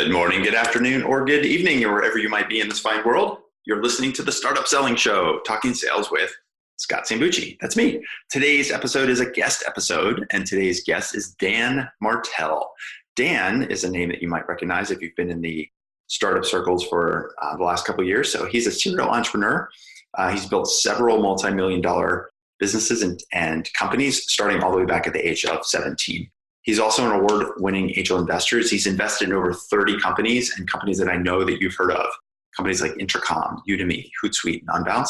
Good morning, good afternoon, or good evening, or wherever you might be in this fine world. You're listening to the Startup Selling Show, Talking Sales with Scott Sambucci. That's me. Today's episode is a guest episode, and today's guest is Dan Martell. Dan is a name that you might recognize if you've been in the startup circles for the last couple of years. So he's a serial entrepreneur. He's built several multi-million-dollar businesses and companies, starting all the way back at the age of 17. He's also an award-winning angel investor. He's invested in over 30 companies and companies that I know that you've heard of, companies like Intercom, Udemy, Hootsuite, and Unbounce.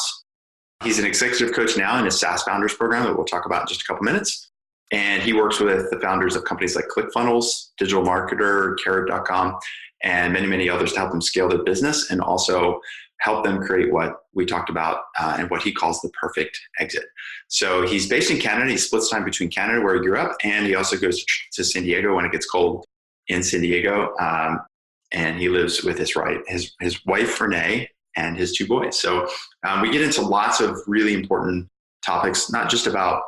He's an executive coach now in his SaaS Founders program that we'll talk about in just a couple minutes. And he works with the founders of companies like ClickFunnels, Digital Marketer, Carrot.com, and many, many others to help them scale their business and also help them create what we talked about and what he calls the perfect exit. So he's based in Canada. He splits time between Canada, where he grew up, and he also goes to San Diego when it gets cold in San Diego. And he lives with his wife, Renee, and his two boys. So we get into lots of really important topics, not just about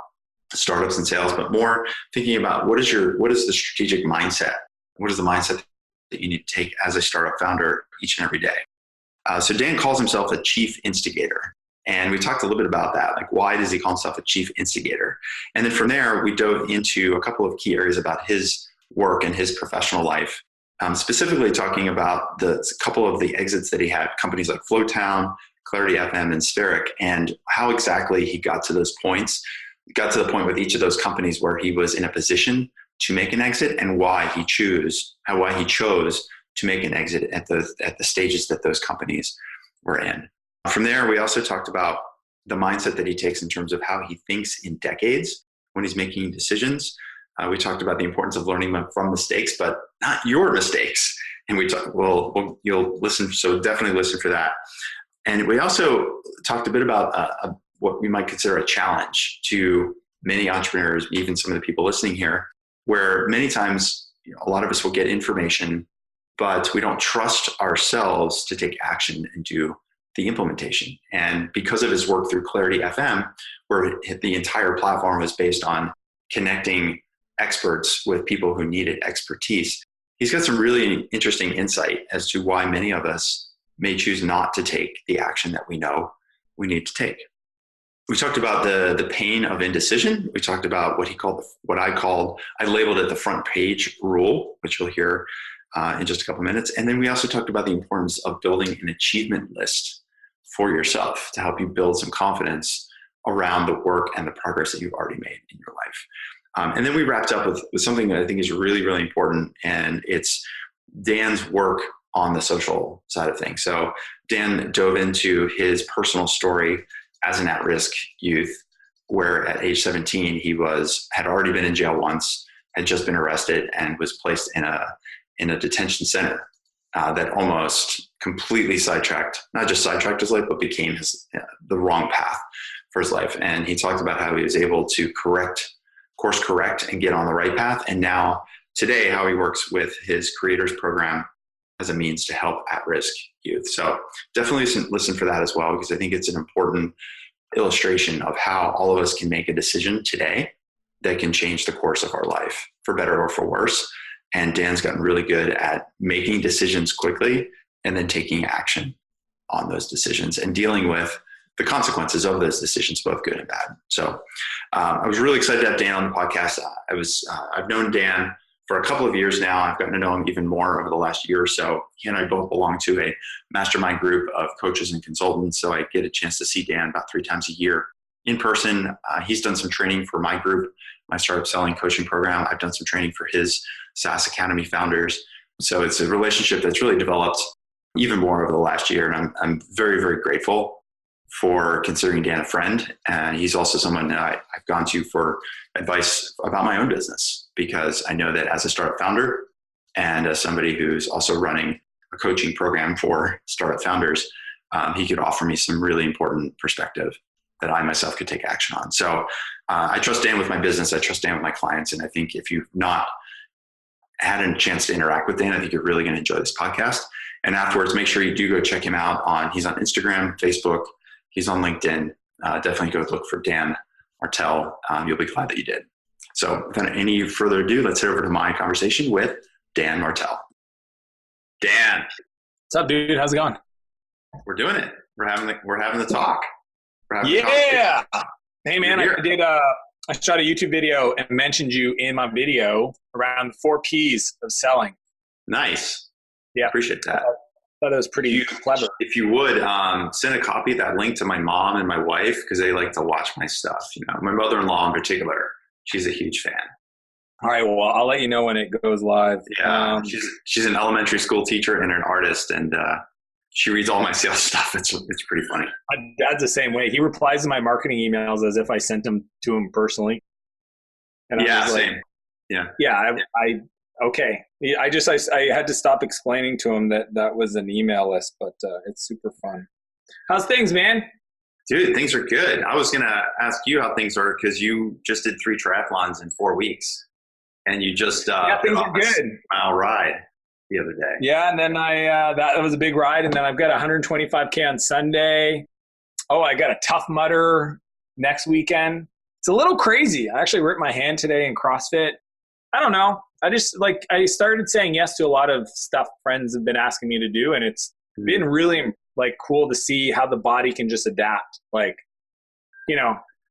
startups and sales, but more thinking about what is the strategic mindset? What is the mindset that you need to take as a startup founder each and every day? So Dan calls himself a Chief Instigator. And we talked a little bit about that. Like, why does he call himself a Chief Instigator? And then from there, we dove into a couple of key areas about his work and his professional life, specifically talking about the couple of the exits that he had, companies like Flowtown, Clarity FM, and Spheric, and how exactly he got to those points. He got to the point with each of those companies where he was in a position to make an exit and why he chose to make an exit at the stages that those companies were in. From there, we also talked about the mindset that he takes in terms of how he thinks in decades when he's making decisions. We talked about the importance of learning from mistakes, but not your mistakes. And you'll listen, so definitely listen for that. And we also talked a bit about what we might consider a challenge to many entrepreneurs, even some of the people listening here, where many times a lot of us will get information, but we don't trust ourselves to take action and do the implementation. And because of his work through Clarity FM, where the entire platform is based on connecting experts with people who needed expertise, he's got some really interesting insight as to why many of us may choose not to take the action that we know we need to take. We talked about the pain of indecision. We talked about I labeled it the front page rule, which you'll hear in just a couple minutes. And then we also talked about the importance of building an achievement list for yourself to help you build some confidence around the work and the progress that you've already made in your life. And then we wrapped up with something that I think is really, really important, and it's Dan's work on the social side of things. So Dan dove into his personal story as an at-risk youth, where at age 17, he had already been in jail once, had just been arrested, and was placed in a detention center that almost completely not just sidetracked his life, but became the wrong path for his life. And he talked about how he was able to course correct and get on the right path. And now today, how he works with his creators program as a means to help at-risk youth. So definitely listen for that as well, because I think it's an important illustration of how all of us can make a decision today that can change the course of our life for better or for worse. And Dan's gotten really good at making decisions quickly and then taking action on those decisions and dealing with the consequences of those decisions, both good and bad. So I was really excited to have Dan on the podcast. I've known Dan for a couple of years now. I've gotten to know him even more over the last year or so. He and I both belong to a mastermind group of coaches and consultants. So I get a chance to see Dan about 3 times a year in person. He's done some training for my group, my startup selling coaching program. I've done some training for his SaaS Academy founders. So it's a relationship that's really developed even more over the last year. And I'm very, very grateful for considering Dan a friend. And he's also someone that I've gone to for advice about my own business, because I know that as a startup founder and as somebody who's also running a coaching program for startup founders, he could offer me some really important perspective that I myself could take action on. So I trust Dan with my business. I trust Dan with my clients. And I think if you've not had a chance to interact with Dan, I think you're really going to enjoy this podcast. And afterwards, make sure you do go check him out he's on Instagram, Facebook, he's on LinkedIn. Definitely go look for Dan Martell. You'll be glad that you did. So without any further ado, let's head over to my conversation with Dan Martell. Dan, What's up, dude? How's it going? we're doing it. We're having the talk. Yeah. Hey, man, I shot a YouTube video and mentioned you in my video around the 4 Ps of selling. Nice. Yeah. Appreciate that. I thought it was pretty clever. If you would, send a copy of that link to my mom and my wife because they like to watch my stuff. You know, my mother-in-law in particular, she's a huge fan. All right, well, I'll let you know when it goes live. Yeah, she's an elementary school teacher and an artist, and she reads all my sales stuff. It's pretty funny. My dad's the same way. He replies to my marketing emails as if I sent them to him personally. And yeah, I was same. Like, yeah. Yeah, okay. I had to stop explaining to him that was an email list, but it's super fun. How's things, man? Dude, things are good. I was going to ask you how things are because you just did 3 triathlons in 4 weeks. And you just things are good. Mile ride the other day. Yeah, and then that was a big ride, and then I've got 125K on Sunday. Oh, I got a Tough Mudder next weekend. It's a little crazy. I actually ripped my hand today in CrossFit. I don't know. I started saying yes to a lot of stuff friends have been asking me to do, and it's been really cool to see how the body can just adapt.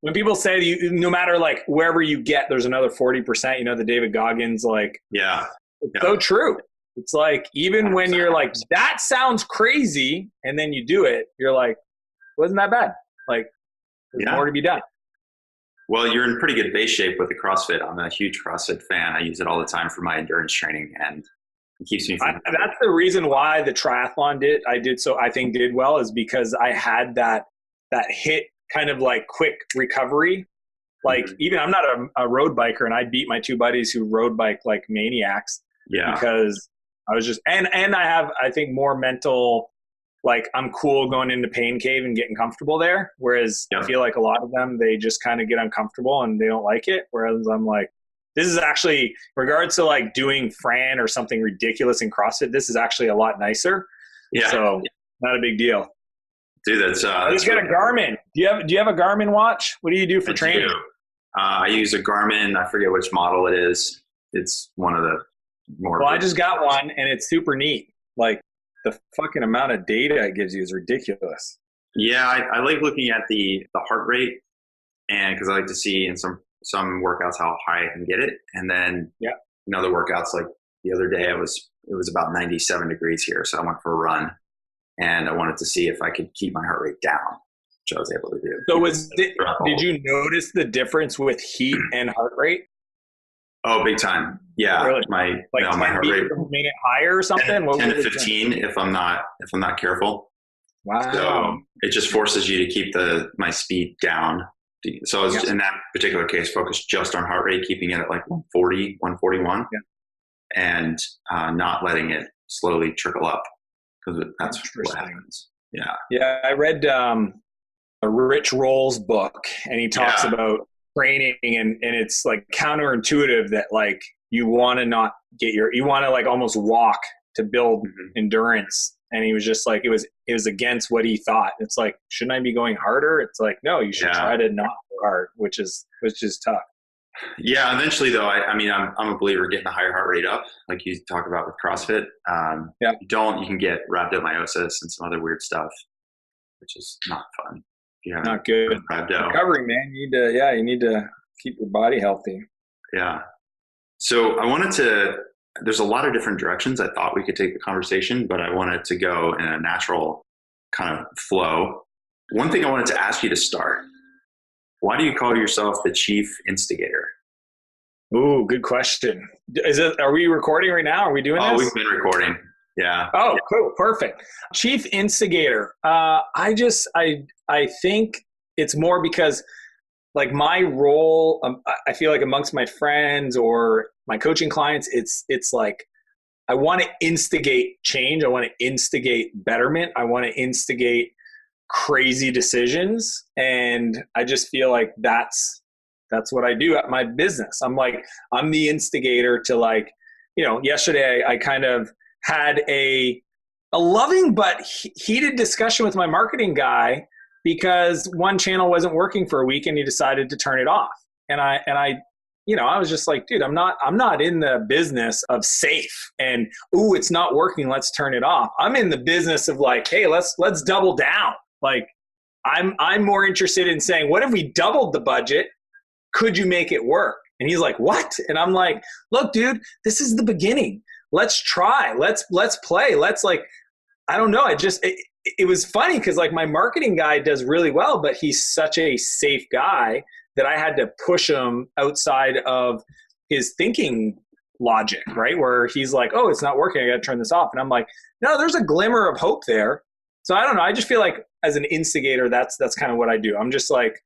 When people say no matter wherever you get, there's another 40%, the David Goggins, yeah. It's so true. It's even 100%. When you're that sounds crazy, and then you do it, you're wasn't that bad? There's more to be done. Well, you're in pretty good base shape with the CrossFit. I'm a huge CrossFit fan. I use it all the time for my endurance training, and it keeps me from that's the reason why the triathlon did well, is because I had that hit kind of quick recovery. Even I'm not a road biker, and I beat my 2 buddies who road bike like maniacs. Yeah. Because I was just, and I have, I think, more mental, I'm cool going into pain cave and getting comfortable there. Whereas I feel like a lot of them, they just kind of get uncomfortable and they don't like it. Whereas I'm this is actually, regards to doing Fran or something ridiculous in CrossFit, this is actually a lot nicer. Yeah. So not a big deal. Dude, that's I just got a Garmin. Do you have a Garmin watch? What do you do for training? I use a Garmin. I forget which model it is. It's one of the more. Well, I just got one, and it's super neat. The fucking amount of data it gives you is ridiculous. Yeah, I like looking at the heart rate, and because I like to see in some workouts how high I can get it, and then in other workouts, like the other day, it was about 97 degrees here, so I went for a run. And I wanted to see if I could keep my heart rate down, which I was able to do. So did you notice the difference with heat and heart rate? Oh, big time. Yeah. Really? My heart rate made it higher or something? 10 to 15 if I'm not careful. Wow. So it just forces you to keep my speed down. So I was in that particular case focused just on heart rate, keeping it at 140, 141 and not letting it slowly trickle up. Because that's what happens. Yeah. Yeah. I read a Rich Roll's book, and he talks about training, and it's counterintuitive that you want to not you want to almost walk to build endurance. And he was just it was against what he thought. It's shouldn't I be going harder? It's no, you should try to not go hard, which is tough. Yeah, eventually though, I'm a believer getting a higher heart rate up, like you talk about with CrossFit. You can get rhabdomyosis and some other weird stuff, which is not fun. Not good. Recovery, man. You need to keep your body healthy. Yeah. So there's a lot of different directions I thought we could take the conversation, but I wanted to go in a natural kind of flow. One thing I wanted to ask you to start. Why do you call yourself the Chief Instigator? Ooh, good question. Are we recording right now? Are we doing this? Oh, we've been recording. Yeah. Oh, cool. Perfect. Chief Instigator. I think it's more because my role, I feel amongst my friends or my coaching clients, it's I want to instigate change. I want to instigate betterment. I want to instigate crazy decisions, and I just feel that's what I do at my business. I'm the instigator to yesterday I kind of had a loving but heated discussion with my marketing guy because one channel wasn't working for a week and he decided to turn it off, and I I was just like, dude, I'm not in the business of safe and, ooh, it's not working, let's turn it off. I'm in the business of like, hey, let's double down. Like I'm more interested in saying, what if we doubled the budget? Could you make it work? And he's like, what? And I'm like, look, dude, this is the beginning. Let's try. Let's play. Let's like, I don't know. It was funny because like my marketing guy does really well, but he's such a safe guy that I had to push him outside of his thinking logic, right? Where he's like, oh, it's not working, I got to turn this off. And I'm like, no, there's a glimmer of hope there. So I don't know. I just feel like as an instigator, that's kind of what I do. I'm just like,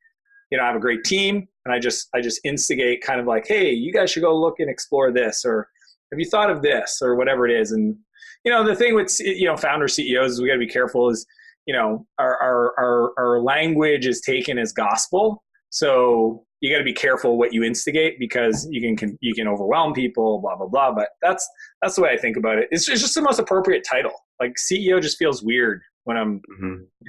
I have a great team and I just instigate kind of like, hey, you guys should go look and explore this, or have you thought of this, or whatever it is. And, the thing with, founder CEOs is we got to be careful is, our language is taken as gospel. So you got to be careful what you instigate because you can overwhelm people, blah, blah, blah. But that's the way I think about it. It's just the most appropriate title. Like CEO just feels weird when I'm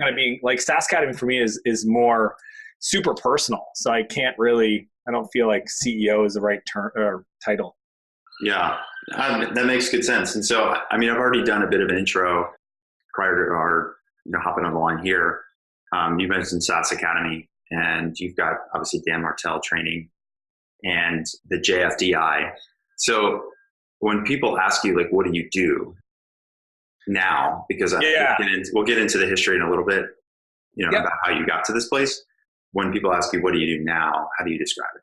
kind of being like SaaS Academy for me is more super personal. So I don't feel like CEO is the right term or title. Yeah, that makes good sense. And so, I've already done a bit of an intro prior to our hopping on the line here. You mentioned SaaS Academy. And you've got obviously Dan Martell training and the JFDI. So when people ask you, like, what do you do now? Because we'll get into the history in a little bit, about how you got to this place. When people ask you, what do you do now? How do you describe it?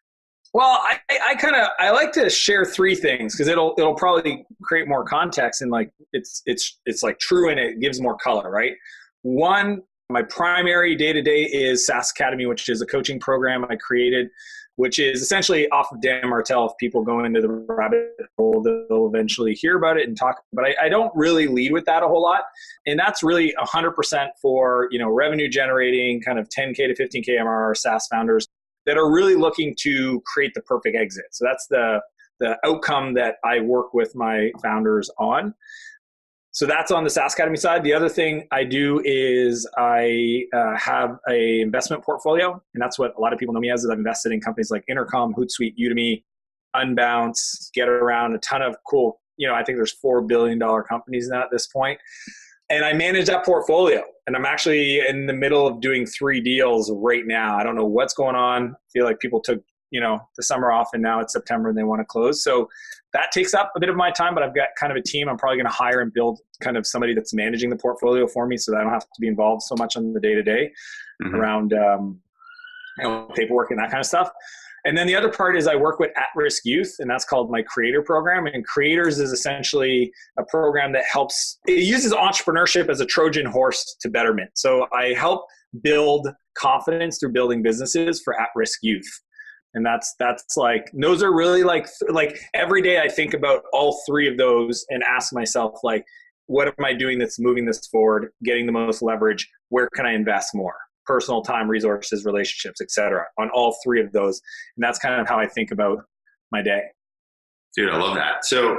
Well, I like to share three things because it'll probably create more context and like it's like true and it gives more color, right? One, my primary day-to-day is SaaS Academy, which is a coaching program I created, which is essentially off of Dan Martell. If people go into the rabbit hole, they'll eventually hear about it and talk. But I don't really lead with that a whole lot. And that's really 100% for, revenue generating kind of 10K to 15K MRR SaaS founders that are really looking to create the perfect exit. So that's the outcome that I work with my founders on. So that's on the SaaS Academy side. The other thing I do is I have a investment portfolio, and that's what a lot of people know me as. Is I've invested in companies like Intercom, Hootsuite, Udemy, Unbounce, Get Around, a ton of cool, I think there's $4 billion companies now at this point. And I manage that portfolio. And I'm actually in the middle of doing 3 deals right now. I don't know what's going on. I feel like people took the summer off and now it's September and they want to close. So that takes up a bit of my time, but I've got kind of a team. I'm probably going to hire and build kind of somebody that's managing the portfolio for me so that I don't have to be involved so much on the day-to-day around paperwork and that kind of stuff. And then the other part is I work with at-risk youth, and that's called my Creator program. And Creators is essentially a program that it uses entrepreneurship as a Trojan horse to betterment. So I help build confidence through building businesses for at-risk youth. And that's like, those are really like every day I think about all 3 of those and ask myself, like, what am I doing that's moving this forward, getting the most leverage? Where can I invest more? Personal time, resources, relationships, etc. on all 3 of those. And that's kind of how I think about my day. Dude, I love that. So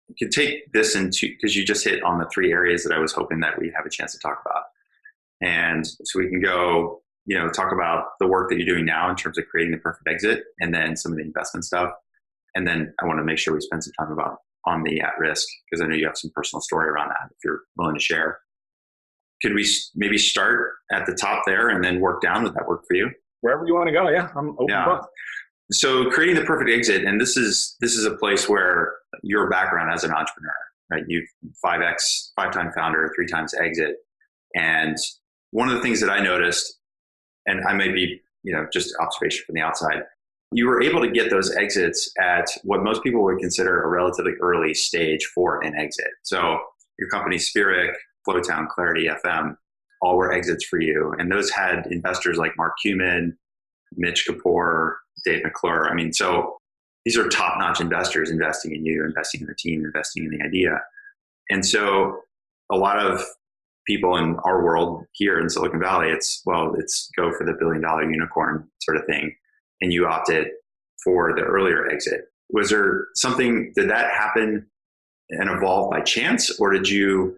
you could take this into, because you just hit on the 3 areas that I was hoping that we'd have a chance to talk about. And so we can go, talk about the work that you're doing now in terms of creating the perfect exit, and then some of the investment stuff. And then I want to make sure we spend some time on the at-risk, because I know you have some personal story around that if you're willing to share. Could we maybe start at the top there and then work down? Would that work for you? Wherever you want to go. Yeah, I'm open book. So creating the perfect exit, and this is a place where your background as an entrepreneur, right? You've 5-time founder, 3 times exit. And one of the things that I noticed, and I may be, just observation from the outside, you were able to get those exits at what most people would consider a relatively early stage for an exit. So your company, Spheric, Flowtown, Clarity FM, all were exits for you. And those had investors like Mark Cuman, Mitch Kapoor, Dave McClure. So these are top-notch investors investing in you, investing in the team, investing in the idea. And so a lot of people in our world here in Silicon Valley, it's go for the $1 billion unicorn sort of thing. And you opted for the earlier exit. Was there something, did that happen and evolve by chance? Or do you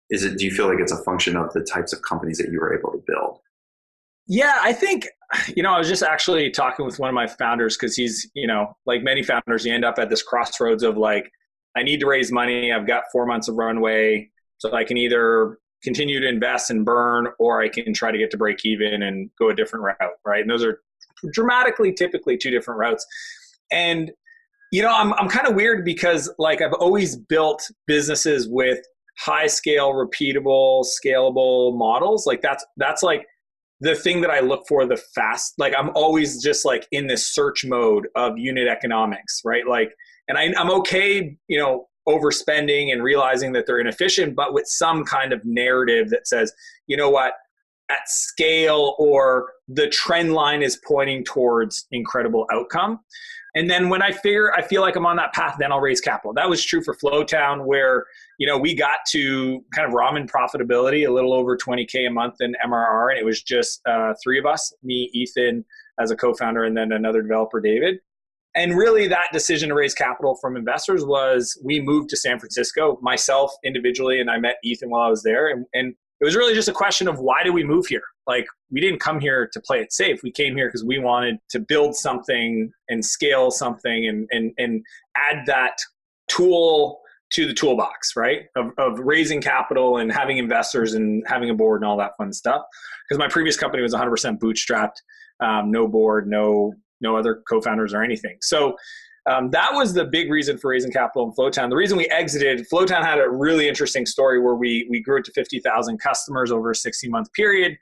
feel like it's a function of the types of companies that you were able to build? Yeah, I think, I was just actually talking with one of my founders because he's, like many founders, you end up at this crossroads of like, I need to raise money. I've got 4 months of runway. So I can either continue to invest and burn, or I can try to get to break even and go a different route, right? And those are dramatically, typically two different routes. And, I'm kind of weird because like I've always built businesses with high scale, repeatable, scalable models. Like that's like the thing that I look for the fast. Like I'm always just like in this search mode of unit economics, right? Like, and I'm okay, overspending and realizing that they're inefficient, but with some kind of narrative that says, you know what, at scale or the trend line is pointing towards incredible outcome. And then when I feel like I'm on that path, then I'll raise capital. That was true for Flowtown, where, we got to kind of ramen profitability, a little over 20K a month in MRR. And it was just 3 of us, me, Ethan as a co-founder, and then another developer, David. And really that decision to raise capital from investors was we moved to San Francisco, myself individually, and I met Ethan while I was there. And it was really just a question of why did we move here? Like we didn't come here to play it safe. We came here because we wanted to build something and scale something and add that tool to the toolbox, right? Of raising capital and having investors and having a board and all that fun stuff. Because my previous company was 100% bootstrapped, no board, no other co-founders or anything. So that was the big reason for raising capital in Flowtown. The reason we exited, Flowtown had a really interesting story where we grew it to 50,000 customers over a 60-month period.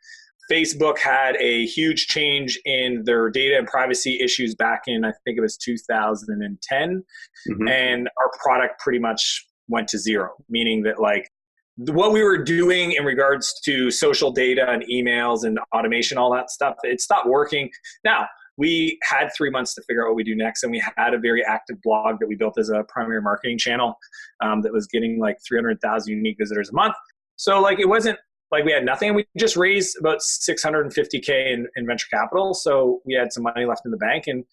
Facebook had a huge change in their data and privacy issues back in, I think it was 2010. Mm-hmm. And our product pretty much went to zero, meaning that like what we were doing in regards to social data and emails and automation, all that stuff, it stopped working. Now, we had 3 months to figure out what we do next. And we had a very active blog that we built as a primary marketing channel that was getting like 300,000 unique visitors a month. So like, it wasn't like we had nothing. We just raised about 650K in venture capital. So we had some money left in the bank and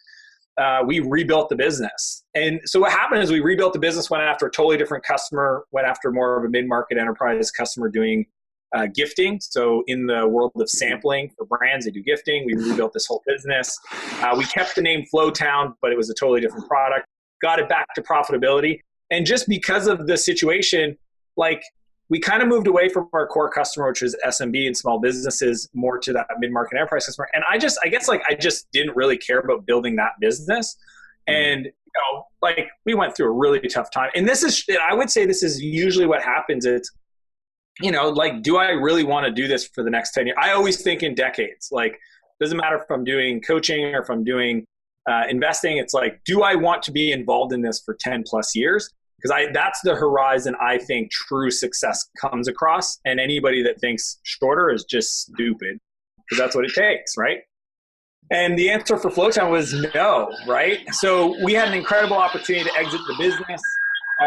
we rebuilt the business. And so what happened is we rebuilt the business, went after a totally different customer, went after more of a mid-market enterprise customer doing gifting. So in the world of sampling for brands, they do gifting. We rebuilt this whole business. We kept the name Flowtown, but it was a totally different product. Got it back to profitability. And just because of the situation, like we kind of moved away from our core customer, which is SMB and small businesses, more to that mid-market enterprise customer. And I just didn't really care about building that business. And, like we went through a really tough time. And I would say this is usually what happens. It's, like, do I really want to do this for the next 10 years? I always think in decades. Like, doesn't matter if I'm doing coaching or if I'm doing investing. It's like, do I want to be involved in this for 10 plus years? Because that's the horizon I think true success comes across. And anybody that thinks shorter is just stupid, because that's what it takes, right? And the answer for Flowtown was no, right? So we had an incredible opportunity to exit the business,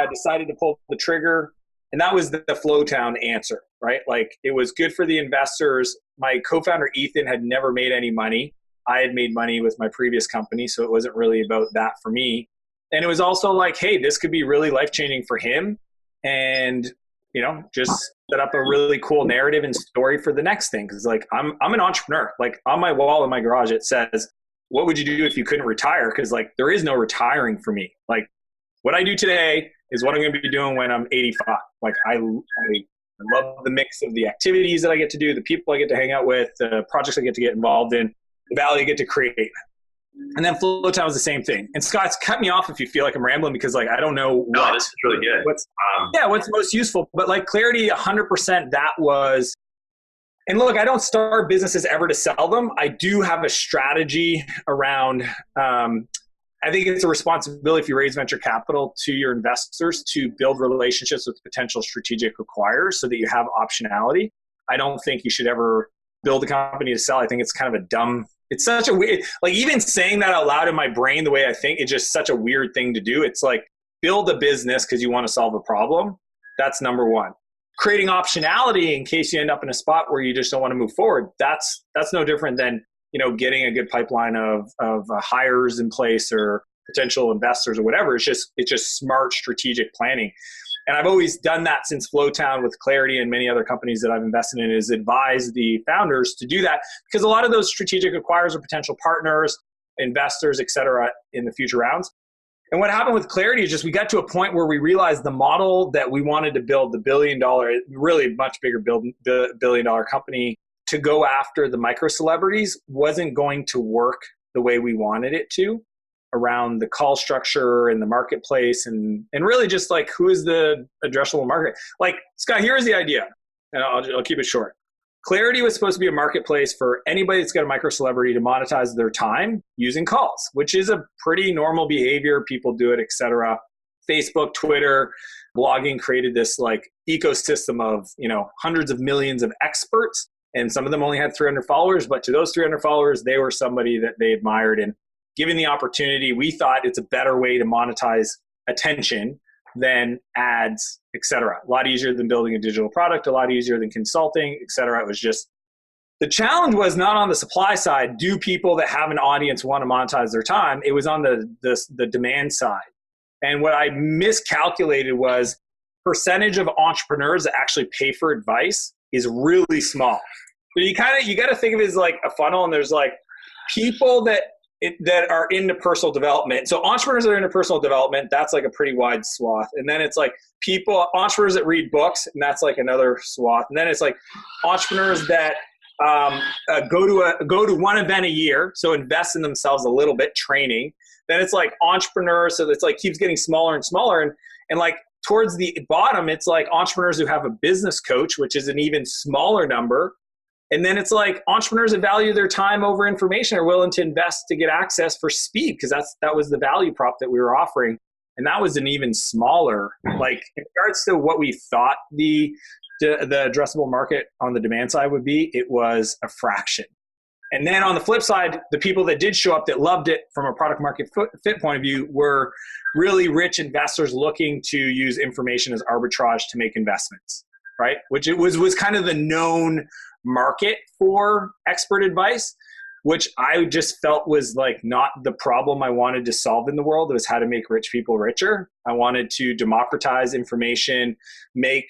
decided to pull the trigger. And that was the Flowtown answer, right? Like it was good for the investors. My co-founder, Ethan, had never made any money. I had made money with my previous company, so it wasn't really about that for me. And it was also like, hey, this could be really life-changing for him. And, just set up a really cool narrative and story for the next thing. Because like, I'm an entrepreneur. Like on my wall in my garage, it says, what would you do if you couldn't retire? Because like, there is no retiring for me. Like what I do today is what I'm going to be doing when I'm 85. Like I love the mix of the activities that I get to do, the people I get to hang out with, the projects I get to get involved in, the value I get to create. And then Flowtown was the same thing. And Scott's cut me off if you feel like I'm rambling, because like I don't know this is really good. What's most useful. But like clarity, 100% that was. And look, I don't start businesses ever to sell them. I do have a strategy around. I think it's a responsibility if you raise venture capital to your investors to build relationships with potential strategic acquirers so that you have optionality. I don't think you should ever build a company to sell. I think it's kind of a dumb. It's such a weird, like even saying that out loud in my brain, the way I think, it's just such a weird thing to do. It's like build a business because you want to solve a problem. That's number one. Creating optionality in case you end up in a spot where you just don't want to move forward. That's no different than, getting a good pipeline of hires in place or potential investors or whatever. It's just smart strategic planning. And I've always done that since Flowtown with Clarity and many other companies that I've invested in, is advise the founders to do that, because a lot of those strategic acquirers are potential partners, investors, et cetera, in the future rounds. And what happened with Clarity is just we got to a point where we realized the model that we wanted to build, the billion-dollar, really much bigger billion-dollar company, to go after the micro celebrities wasn't going to work the way we wanted it to, around the call structure and the marketplace and really just like, who is the addressable market? Like, Scott, here's the idea, and I'll keep it short. Clarity was supposed to be a marketplace for anybody that's got a micro celebrity to monetize their time using calls, which is a pretty normal behavior. People do it, et cetera. Facebook, Twitter, blogging created this like ecosystem of, hundreds of millions of experts. And some of them only had 300 followers, but to those 300 followers, they were somebody that they admired. And given the opportunity, we thought it's a better way to monetize attention than ads, et cetera. A lot easier than building a digital product, a lot easier than consulting, et cetera. It was just, the challenge was not on the supply side. Do people that have an audience want to monetize their time? It was on the demand side. And what I miscalculated was percentage of entrepreneurs that actually pay for advice is really small. But you got to think of it as like a funnel, and there's like people that are into personal development. So entrepreneurs that are into personal development, that's like a pretty wide swath. And then it's like entrepreneurs that read books, and that's like another swath. And then it's like entrepreneurs that go to one event a year, so invest in themselves a little bit, training. Then it's like entrepreneurs, so it's like keeps getting smaller and smaller. And like towards the bottom, it's like entrepreneurs who have a business coach, which is an even smaller number. And then it's like entrepreneurs that value their time over information are willing to invest to get access for speed, because that was the value prop that we were offering. And that was an even smaller, like in regards to what we thought the addressable market on the demand side would be, it was a fraction. And then on the flip side, the people that did show up that loved it from a product market fit point of view were really rich investors looking to use information as arbitrage to make investments, right? Which it was kind of the known market for expert advice, which I just felt was like not the problem I wanted to solve in the world. It was how to make rich people richer. I wanted to democratize information, make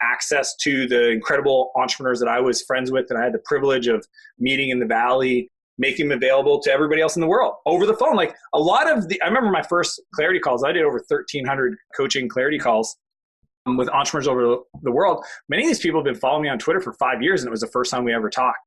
access to the incredible entrepreneurs that I was friends with and I had the privilege of meeting in the Valley, making them available to everybody else in the world over the phone. Like a lot of I remember my first Clarity calls, I did over 1,300 coaching Clarity calls with entrepreneurs over the world. Many of these people have been following me on Twitter for 5 years, and it was the first time we ever talked.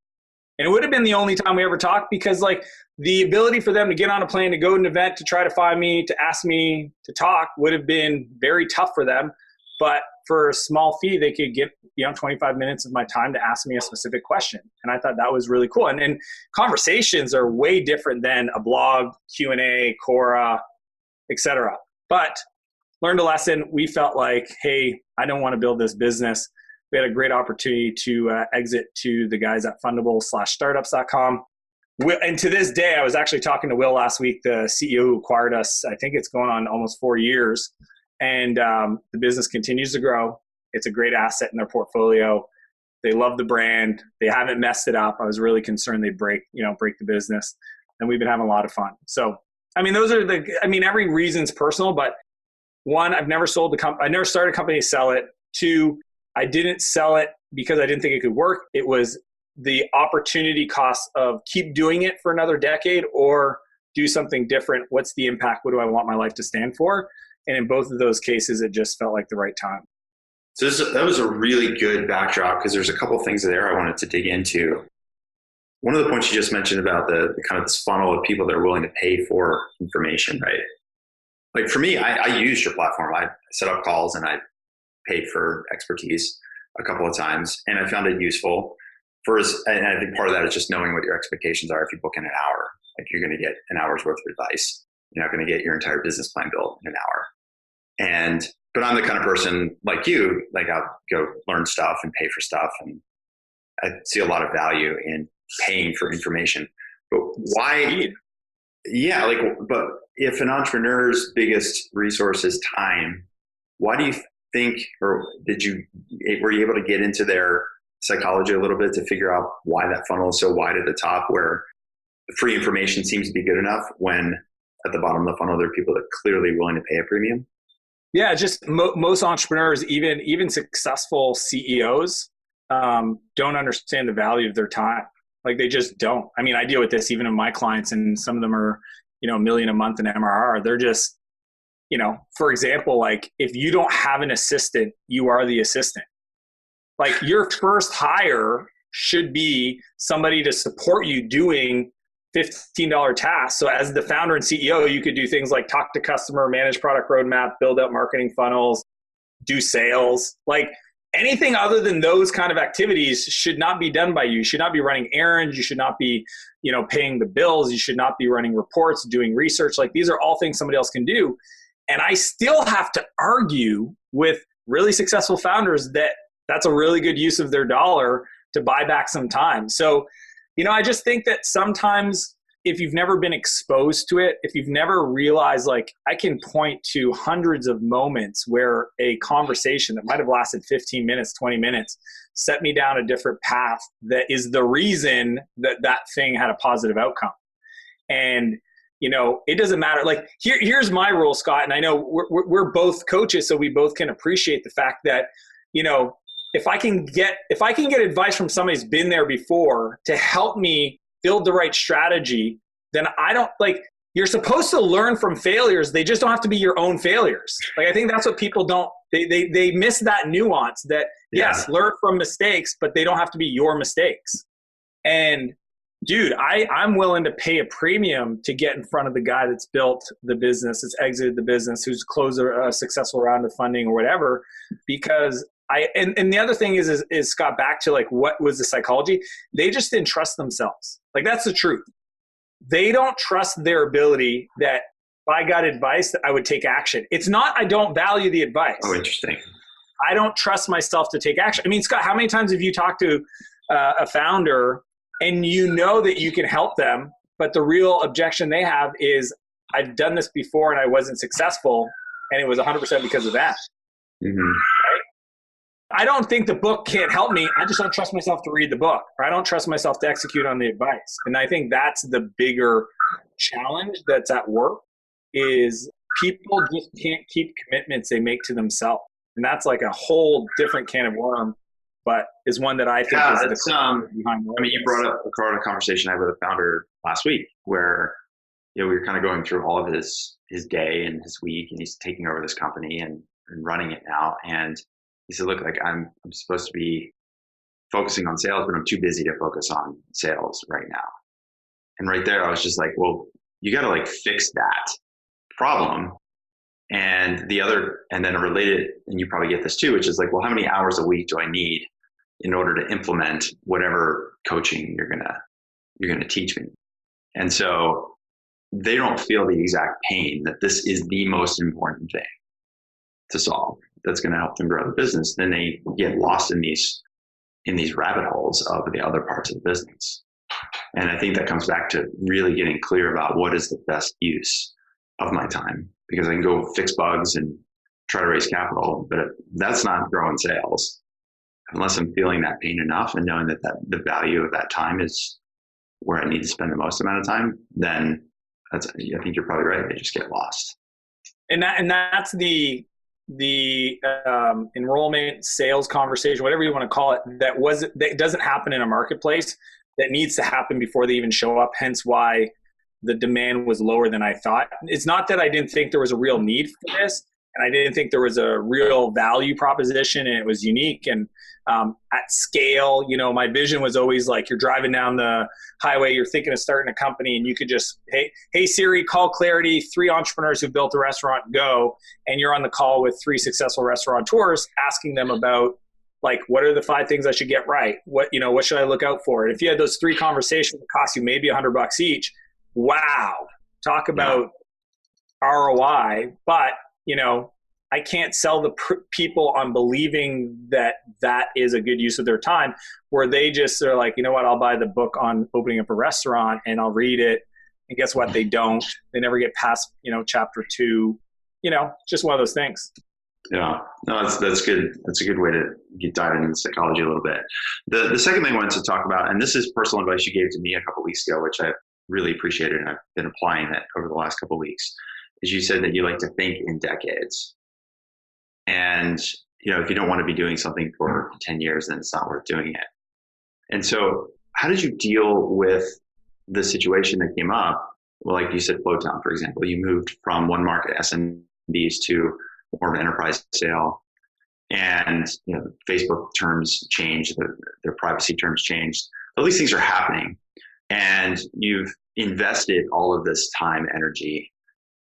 And it would have been the only time we ever talked, because like the ability for them to get on a plane, to go to an event, to try to find me, to ask me to talk would have been very tough for them. But for a small fee, they could get 25 minutes of my time to ask me a specific question. And I thought that was really cool. And conversations are way different than a blog, Q&A, Quora, et cetera. But learned a lesson. We felt like, hey, I don't want to build this business. We had a great opportunity to exit to the guys at fundable/startups.com. And to this day, I was actually talking to Will last week, the CEO who acquired us. I think it's going on almost 4 years. And the business continues to grow. It's a great asset in their portfolio. They love the brand. They haven't messed it up. I was really concerned they'd break the business. And we've been having a lot of fun. So, those are every reason's personal, but one, I've never sold I never started a company to sell it. Two, I didn't sell it because I didn't think it could work. It was the opportunity cost of keep doing it for another decade or do something different. What's the impact? What do I want my life to stand for? And in both of those cases, it just felt like the right time. So that was a really good backdrop, because there's a couple of things there I wanted to dig into. One of the points you just mentioned about the kind of this funnel of people that are willing to pay for information, right? Like for me, I used your platform. I set up calls and I paid for expertise a couple of times, and I found it useful. And I think part of that is just knowing what your expectations are. If you book in an hour, like you're going to get an hour's worth of advice. You're not going to get your entire business plan built in an hour. But I'm the kind of person like you, like I'll go learn stuff and pay for stuff. And I see a lot of value in paying for information. But why? Yeah. But if an entrepreneur's biggest resource is time, why do you think, or were you able to get into their psychology a little bit to figure out why that funnel is so wide at the top, where the free information seems to be good enough when at the bottom of the funnel, there are people that are clearly willing to pay a premium? Yeah, just most entrepreneurs, even successful CEOs, don't understand the value of their time. Like they just don't. I mean, I deal with this even in my clients, and some of them are, $1 million a month in MRR. They're just, for example, like if you don't have an assistant, you are the assistant. Like your first hire should be somebody to support you doing $15 tasks. So as the founder and CEO, you could do things like talk to customer, manage product roadmap, build out marketing funnels, do sales. Like anything other than those kind of activities should not be done by you. You should not be running errands. You should not be, paying the bills. You should not be running reports, doing research. Like these are all things somebody else can do. And I still have to argue with really successful founders that that's a really good use of their dollar to buy back some time. So, I just think that sometimes if you've never been exposed to it, if you've never realized, like I can point to hundreds of moments where a conversation that might have lasted 15 minutes, 20 minutes, set me down a different path that is the reason that that thing had a positive outcome. And, it doesn't matter. Like here's my rule, Scott, and I know we're both coaches, so we both can appreciate the fact that, if I can get advice from somebody who's been there before to help me build the right strategy, then I don't you're supposed to learn from failures. They just don't have to be your own failures. Like, I think that's what people don't, they miss that nuance that yes, learn from mistakes, but they don't have to be your mistakes. And dude, I'm willing to pay a premium to get in front of the guy that's built the business, that's exited the business, who's closed a successful round of funding or whatever, because and the other thing is Scott, back to like, what was the psychology? They just didn't trust themselves. Like, that's the truth. They don't trust their ability that if I got advice that I would take action. It's not, I don't value the advice. Oh, interesting. I don't trust myself to take action. I mean, Scott, how many times have you talked to a founder and that you can help them, but the real objection they have is, I've done this before and I wasn't successful, and it was 100% because of that. Mm-hmm. I don't think the book can't help me. I just don't trust myself to read the book, or I don't trust myself to execute on the advice. And I think that's the bigger challenge that's at work, is people just can't keep commitments they make to themselves. And that's like a whole different can of worm, but is one that I think is the behind. I mean, you brought up a conversation I had with a founder last week where, we were kind of going through all of his day and his week, and he's taking over this company and running it now. And he said, look, like I'm supposed to be focusing on sales, but I'm too busy to focus on sales right now. And right there, I was just like, well, you got to like fix that problem. And then a related, and you probably get this too, which is like, well, how many hours a week do I need in order to implement whatever coaching you're gonna teach me? And so they don't feel the exact pain that this is the most important thing to solve that's going to help them grow the business. Then they get lost in these rabbit holes of the other parts of the business. And I think that comes back to really getting clear about what is the best use of my time, because I can go fix bugs and try to raise capital, but that's not growing sales unless I'm feeling that pain enough and knowing that the value of that time is where I need to spend the most amount of time. Then I think you're probably right. They just get lost. And that's the enrollment, sales conversation, whatever you want to call it, that doesn't happen in a marketplace, that needs to happen before they even show up. Hence why the demand was lower than I thought. It's not that I didn't think there was a real need for this, and I didn't think there was a real value proposition, and it was unique. And at scale, my vision was always like, you're driving down the highway, you're thinking of starting a company, and you could just, hey Siri, call Clarity, 3 entrepreneurs who built a restaurant, go. And you're on the call with 3 successful restaurateurs, asking them about, like, what are the 5 things I should get right? What should I look out for? And if you had those 3 conversations that cost you maybe $100 each, wow, talk about ROI. But, I can't sell the people on believing that that is a good use of their time, where they just are like, you know what, I'll buy the book on opening up a restaurant and I'll read it. And guess what? They don't. They never get past, chapter 2. Just one of those things. Yeah, no, that's good. That's a good way to dive into the psychology a little bit. The second thing I wanted to talk about, and this is personal advice you gave to me a couple of weeks ago, which I really appreciated, and I've been applying it over the last couple of weeks, is you said that you like to think in decades. And, if you don't want to be doing something for 10 years, then it's not worth doing it. And so how did you deal with the situation that came up? Well, like you said, Flowtown, for example, you moved from one market SMBs to more of an enterprise sale. And, Facebook terms changed, their privacy terms changed. All these things are happening. And you've invested all of this time, energy,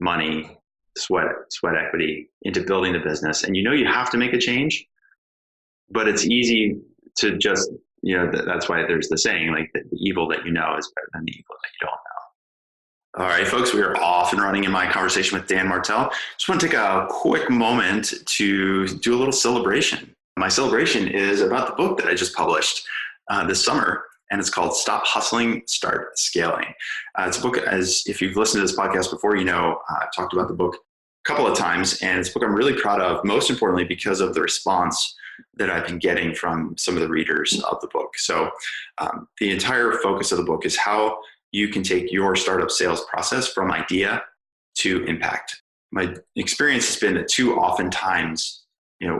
money, sweat equity into building the business. And you have to make a change, but it's easy to just, that's why there's the saying, like, the evil that you know is better than the evil that you don't know. All right, folks, we are off and running in my conversation with Dan Martell. Just want to take a quick moment to do a little celebration. My celebration is about the book that I just published this summer, and it's called Stop Hustling, Start Scaling. It's a book, as if you've listened to this podcast before, I've talked about the book a couple of times, and it's a book I'm really proud of, most importantly, because of the response that I've been getting from some of the readers of the book. So the entire focus of the book is how you can take your startup sales process from idea to impact. My experience has been that too often times,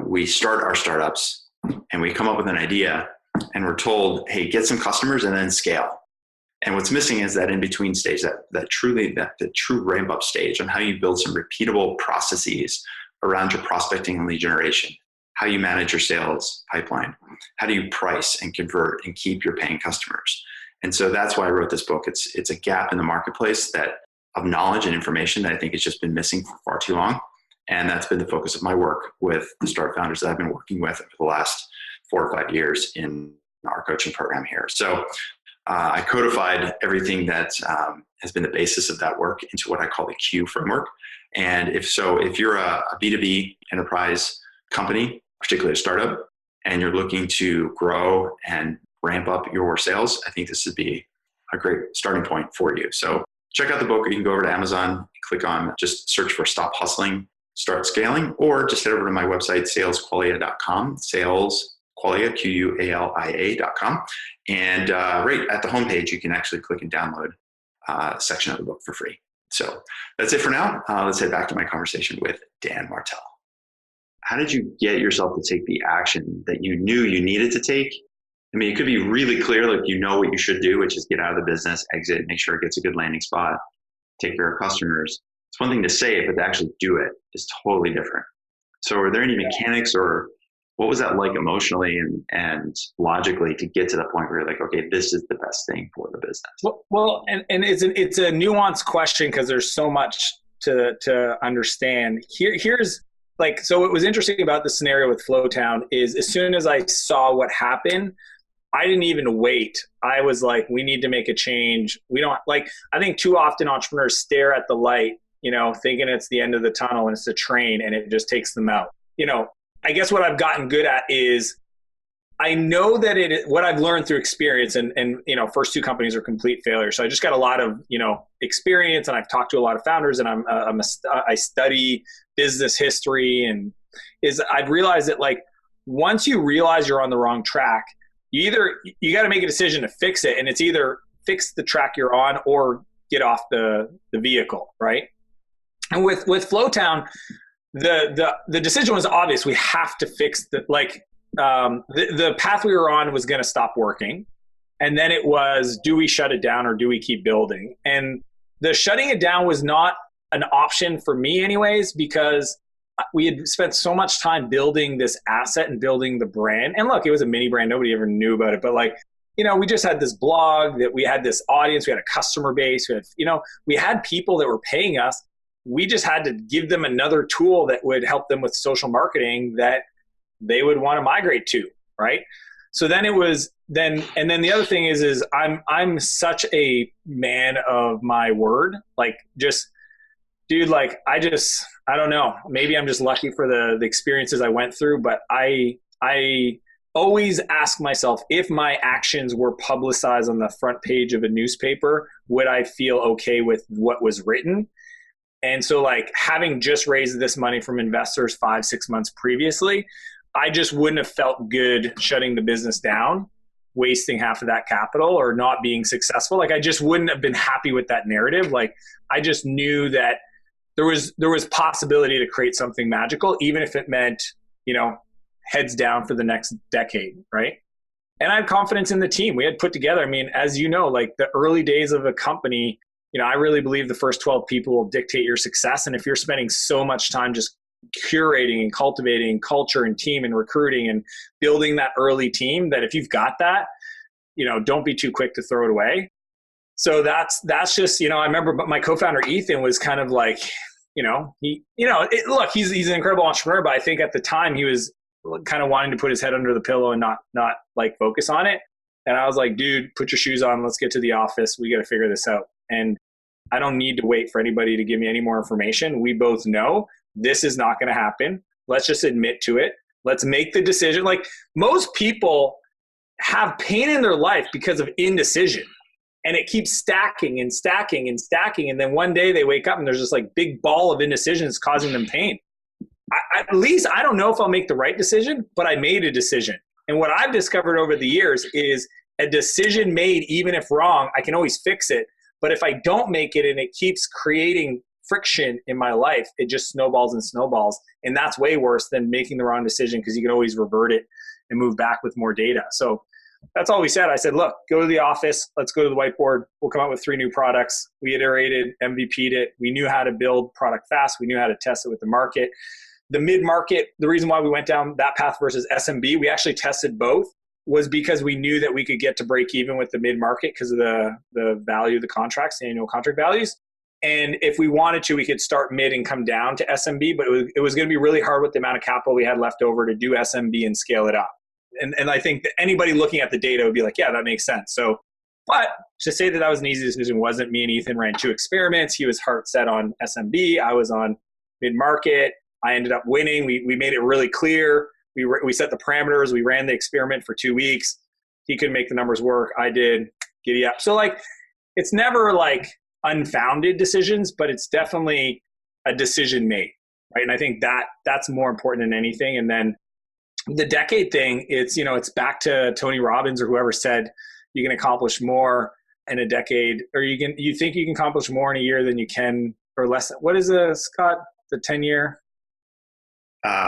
we start our startups and we come up with an idea and we're told, hey, get some customers and then scale. And what's missing is that in between stage, that true ramp up stage on how you build some repeatable processes around your prospecting and lead generation, how you manage your sales pipeline, how do you price and convert and keep your paying customers. And so that's why I wrote this book. It's a gap in the marketplace of knowledge and information that I think has just been missing for far too long. And that's been the focus of my work with the startup founders that I've been working with for the last 4 or 5 years in our coaching program here. So I codified everything that has been the basis of that work into what I call the Q framework. And if you're a B2B enterprise company, particularly a startup, and you're looking to grow and ramp up your sales, I think this would be a great starting point for you. So check out the book. You can go over to Amazon, click on, just search for Stop Hustling, Start Scaling, or just head over to my website, salesqualia.com, salesqualia, Qualia.com. And right at the homepage, you can actually click and download a section of the book for free. So that's it for now. Let's head back to my conversation with Dan Martell. How did you get yourself to take the action that you knew you needed to take? I mean, it could be really clear, like what you should do, which is get out of the business, exit, make sure it gets a good landing spot, take care of customers. It's one thing to say it, but to actually do it is totally different. So are there any mechanics, or what was that like emotionally and logically to get to the point where you're like, okay, this is the best thing for the business? Well, and it's a nuanced question because there's so much to understand. Here's like, so what was interesting about the scenario with Flowtown is as soon as I saw what happened, I didn't even wait. I was like, we need to make a change. I think too often entrepreneurs stare at the light, thinking it's the end of the tunnel and it's a train and it just takes them out. I guess what I've gotten good at is I know that what I've learned through experience and first 2 companies are complete failures. So I just got a lot of, experience, and I've talked to a lot of founders, and I study business history, and I've realized that like, once you realize you're on the wrong track, you got to make a decision to fix it. And it's either fix the track you're on or get off the vehicle. Right. And with Flowtown, the decision was obvious. We have to fix the path we were on was going to stop working. And then it was, do we shut it down or do we keep building? And the shutting it down was not an option for me anyways, because we had spent so much time building this asset and building the brand. And look, it was a mini brand. Nobody ever knew about it. But we just had this blog, that we had this audience, we had a customer base, we had people that were paying us. We just had to give them another tool that would help them with social marketing that they would want to migrate to, right? So then it was and then the other thing is I'm such a man of my word. Like, just, dude, like, I don't know, maybe I'm just lucky for the experiences I went through, but I always ask myself, if my actions were publicized on the front page of a newspaper, would I feel okay with what was written? And so, like, having just raised this money from investors 5-6 months previously, I just wouldn't have felt good shutting the business down, wasting half of that capital, or not being successful. Like, I just wouldn't have been happy with that narrative. Like, I just knew that there was possibility to create something magical, even if it meant, heads down for the next decade, right? And I had confidence in the team we had put together. I mean, as you know, like the early days of a company, I really believe the first 12 people will dictate your success. And if you're spending so much time just curating and cultivating culture and team and recruiting and building that early team, that if you've got that, don't be too quick to throw it away. So that's just, I remember my co-founder Ethan was kind of like, look, he's an incredible entrepreneur, but I think at the time he was kind of wanting to put his head under the pillow and not like focus on it. And I was like, dude, put your shoes on. Let's get to the office. We got to figure this out. And I don't need to wait for anybody to give me any more information. We both know this is not going to happen. Let's just admit to it. Let's make the decision. Like most people have pain in their life because of indecision. And it keeps stacking and stacking and stacking. And then one day they wake up and there's this like big ball of indecision causing them pain. At least I don't know if I'll make the right decision, but I made a decision. And what I've discovered over the years is a decision made, even if wrong, I can always fix it. But if I don't make it and it keeps creating friction in my life, it just snowballs and snowballs. And that's way worse than making the wrong decision, because you can always revert it and move back with more data. So that's all we said. I said, look, go to the office. Let's go to the whiteboard. We'll come up with 3 new products. We iterated, MVP'd it. We knew how to build product fast. We knew how to test it with the market. The mid-market, the reason why we went down that path versus SMB, we actually tested both, was because we knew that we could get to break even with the mid-market because of the value of the contracts, the annual contract values. And if we wanted to, we could start mid and come down to SMB, but it was going to be really hard with the amount of capital we had left over to do SMB and scale it up. And I think that anybody looking at the data would be like, yeah, that makes sense. So, but to say that was an easy decision wasn't. Me and Ethan ran 2 experiments. He was heart set on SMB. I was on mid-market. I ended up winning. We made it really clear. We set the parameters. We ran the experiment for 2 weeks. He couldn't make the numbers work. I did. Giddy up. So like, it's never like unfounded decisions, but it's definitely a decision made, right? And I think that's more important than anything. And then the decade thing, it's back to Tony Robbins or whoever said you can accomplish more in a decade, or you think you can accomplish more in a year than you can or less. What is Scott, the 10-year?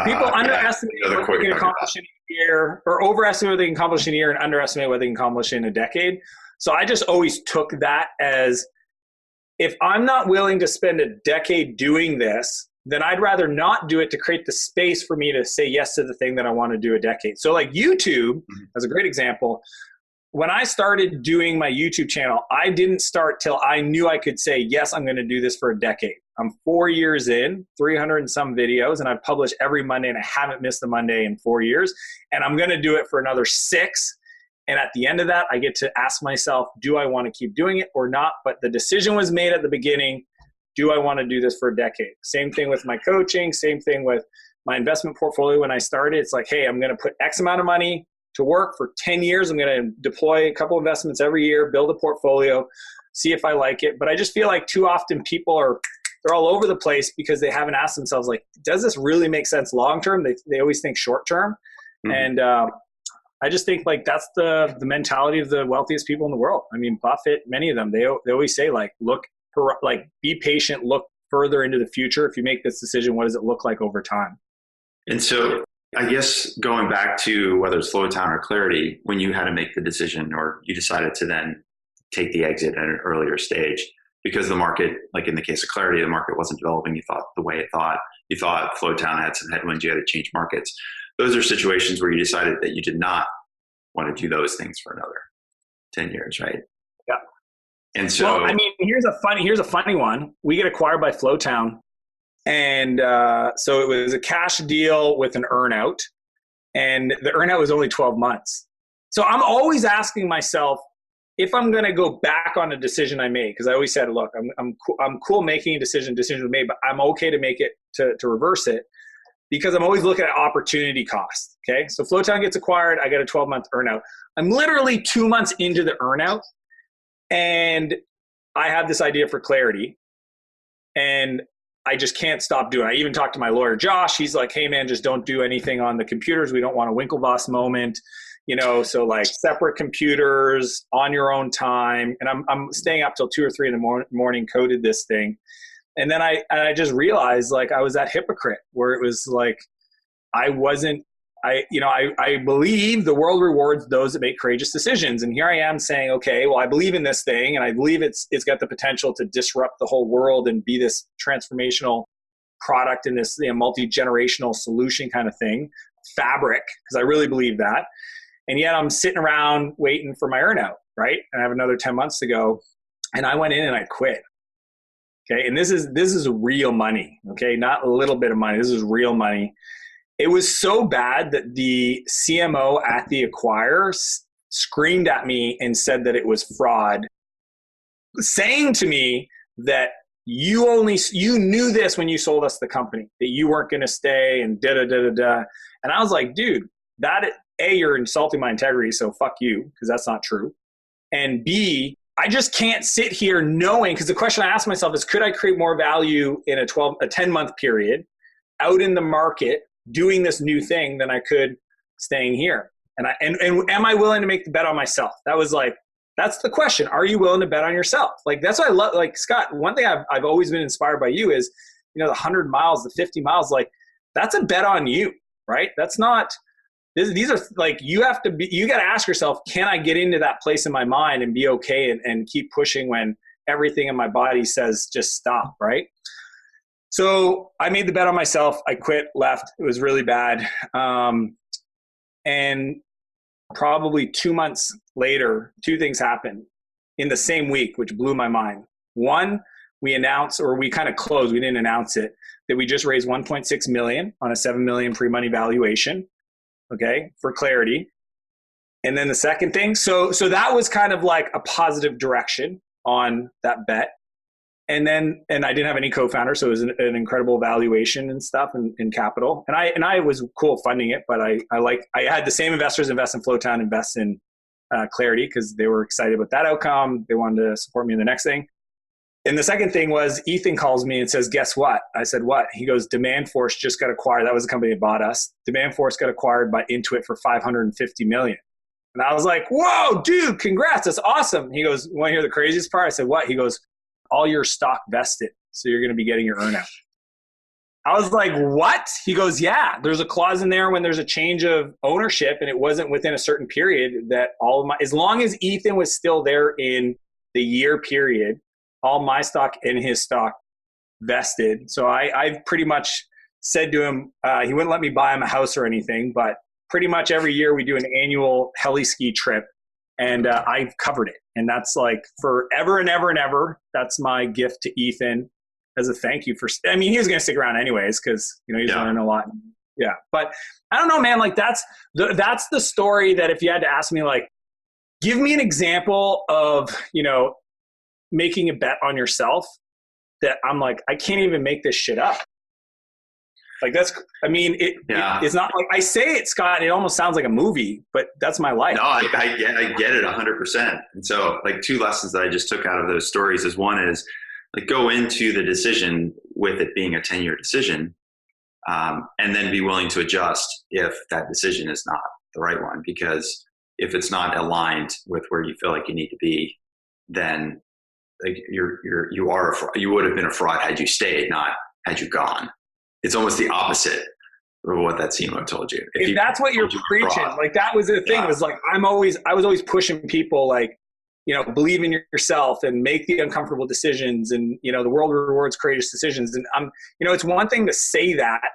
People underestimate what they can accomplish in a year, or overestimate what they can accomplish in a year and underestimate what they can accomplish in a decade. So I just always took that as, if I'm not willing to spend a decade doing this, then I'd rather not do it to create the space for me to say yes to the thing that I want to do a decade. So like YouTube, as a great example, when I started doing my YouTube channel, I didn't start till I knew I could say, yes, I'm going to do this for a decade. I'm 4 years in, 300 and some videos, and I've published every Monday, and I haven't missed a Monday in 4 years. And I'm going to do it for another 6. And at the end of that, I get to ask myself, do I want to keep doing it or not? But the decision was made at the beginning. Do I want to do this for a decade? Same thing with my coaching, same thing with my investment portfolio. When I started, it's like, hey, I'm going to put X amount of money to work for 10 years. I'm going to deploy a couple investments every year, build a portfolio, see if I like it. But I just feel like too often they're all over the place because they haven't asked themselves, like, does this really make sense long-term? They always think short-term. Mm-hmm. And I just think like that's the mentality of the wealthiest people in the world. I mean, Buffett, many of them, they always say like, be patient, look further into the future. If you make this decision, what does it look like over time? And so I guess going back to whether it's Flowtown or Clarity, when you had to make the decision or you decided to then take the exit at an earlier stage, because the market, like in the case of Clarity, the market wasn't developing, you thought the way it thought. You thought Flowtown had some headwinds, you had to change markets. Those are situations where you decided that you did not want to do those things for another 10 years, right? Yeah. And so, well, I mean, here's a funny one. We get acquired by Flowtown. And so it was a cash deal with an earnout, and the earnout was only 12 months. So I'm always asking myself if I'm going to go back on a decision I made, because I always said, look, I'm cool making a decision made, but I'm okay to make it to reverse it, because I'm always looking at opportunity cost. Okay. So Flowtown gets acquired. I got a 12-month earnout. I'm literally 2 months into the earnout, and I have this idea for Clarity, and I just can't stop doing it. I even talked to my lawyer, Josh. He's like, hey man, just don't do anything on the computers. We don't want a Winklevoss moment, so like separate computers on your own time. And I'm staying up till 2 or 3 in the morning, coded this thing. And then I just realized like I was that hypocrite where it was like, I believe the world rewards those that make courageous decisions. And here I am saying, okay, well, I believe in this thing and I believe it's got the potential to disrupt the whole world and be this transformational product in this multi-generational solution kind of thing, fabric, because I really believe that. And yet I'm sitting around waiting for my earnout, right? And I have another 10 months to go. And I went in and I quit. Okay. And this is real money. Okay. Not a little bit of money. This is real money. It was so bad that the CMO at the acquirer screamed at me and said that it was fraud, saying to me that you knew this when you sold us the company, that you weren't going to stay and da-da-da-da-da. And I was like, dude, you're insulting my integrity, so fuck you, because that's not true. And B, I just can't sit here knowing, because the question I asked myself is, could I create more value in a 10-month period out in the market doing this new thing than I could staying here? And am I willing to make the bet on myself? That's the question. Are you willing to bet on yourself? Like, that's what I love. Like, Scott, one thing I've always been inspired by you is, the 100 miles, the 50 miles, like that's a bet on you, right? That's not, these are like, you got to ask yourself, can I get into that place in my mind and be okay and keep pushing when everything in my body says just stop, right? So I made the bet on myself. I quit, left. It was really bad. And probably 2 months later, two things happened in the same week, which blew my mind. One, we announced, or we kind of closed, we didn't announce it, that we just raised 1.6 million on a 7 million pre-money valuation. Okay, for clarity. And then the second thing, so that was kind of like a positive direction on that bet. And I didn't have any co-founder, so it was an incredible valuation and stuff and capital. And I was cool funding it, but I had the same investors invest in Flowtown, invest in Clarity, because they were excited about that outcome. They wanted to support me in the next thing. And the second thing was Ethan calls me and says, guess what? I said, what? He goes, Demandforce just got acquired. That was the company that bought us. Demandforce got acquired by Intuit for $550 million. And I was like, whoa, dude, congrats. That's awesome. He goes, want to hear the craziest part? I said, what? He goes, all your stock vested, so you're going to be getting your earnout. I was like, what? He goes, yeah, there's a clause in there when there's a change of ownership and it wasn't within a certain period that as long as Ethan was still there in the year period, all my stock and his stock vested. So I've pretty much said to him, he wouldn't let me buy him a house or anything, but pretty much every year we do an annual heli ski trip. And I've covered it. And that's like forever and ever and ever. That's my gift to Ethan as a thank you he was going to stick around anyways, because, he's learning a lot. Yeah. But I don't know, man, like that's the story that if you had to ask me, like, give me an example of, making a bet on yourself that I'm like, I can't even make this shit up. Like it's not like I say it, Scott, it almost sounds like a movie, but that's my life. No, I get it 100%. And so like two lessons that I just took out of those stories is one is like go into the decision with it being a 10-year decision, and then be willing to adjust if that decision is not the right one, because if it's not aligned with where you feel like you need to be, then like you would have been a fraud had you stayed, not had you gone. It's almost the opposite of what that CMO told you. If that's what you're preaching, like that was the thing. Yeah. It was like I was always pushing people, like, believe in yourself and make the uncomfortable decisions, and the world rewards courageous decisions. And it's one thing to say that,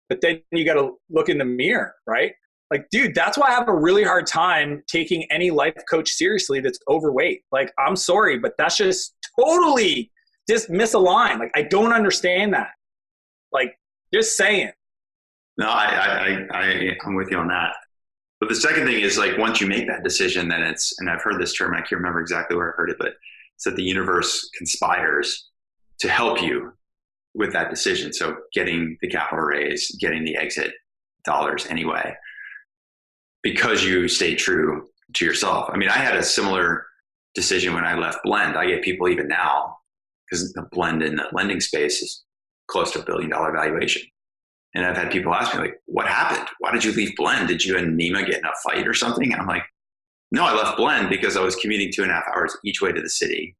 but then you got to look in the mirror, right? Like, dude, that's why I have a really hard time taking any life coach seriously that's overweight. Like, I'm sorry, but that's just totally just misaligned. Like, I don't understand that. Like, just saying. No, I'm with you on that. But the second thing is, like, once you make that decision, then and I've heard this term, I can't remember exactly where I heard it, but it's that the universe conspires to help you with that decision. So getting the capital raise, getting the exit dollars anyway, because you stay true to yourself. I mean, I had a similar decision when I left Blend. I get people even now, because the Blend in the lending space is close to $1 billion valuation. And I've had people ask me, like, what happened? Why did you leave Blend? Did you and Nima get in a fight or something? And I'm like, no, I left Blend because I was commuting 2.5 hours each way to the city.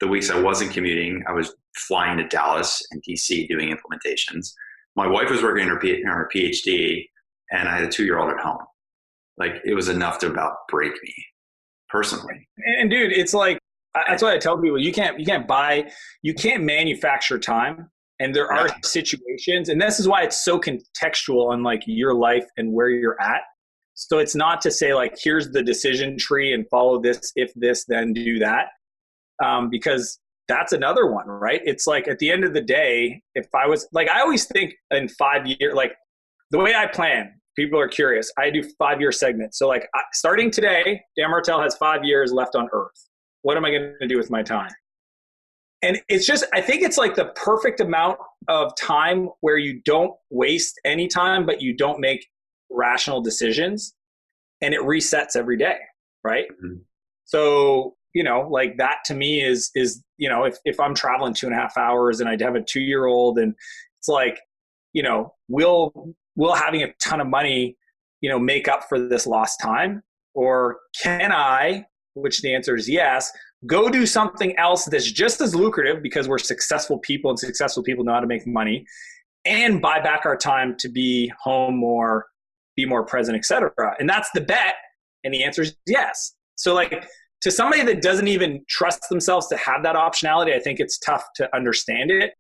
The weeks I wasn't commuting, I was flying to Dallas and DC doing implementations. My wife was working on her PhD, and I had a 2-year-old at home. Like, it was enough to about break me personally. And dude, it's like, that's why I tell people, you can't manufacture time. And there are situations, and this is why it's so contextual on like your life and where you're at. So it's not to say like, here's the decision tree and follow this, if this, then do that. Because that's another one, right? It's like, at the end of the day, if I was like, I always think in 5 years, like the way I plan, people are curious, I do 5-year segments. So like starting today, Dan Martell has 5 years left on earth. What am I going to do with my time? And it's just, I think it's like the perfect amount of time where you don't waste any time, but you don't make rational decisions, and it resets every day, right? Mm-hmm. So, like that to me is, if I'm traveling 2.5 hours and I have a 2-year-old, and it's like, will having a ton of money, make up for this lost time? Or can I, which the answer is yes, go do something else that's just as lucrative, because we're successful people and successful people know how to make money, and buy back our time to be home more, be more present, etc. And that's the bet. And the answer is yes. So like, to somebody that doesn't even trust themselves to have that optionality, I think it's tough to understand it.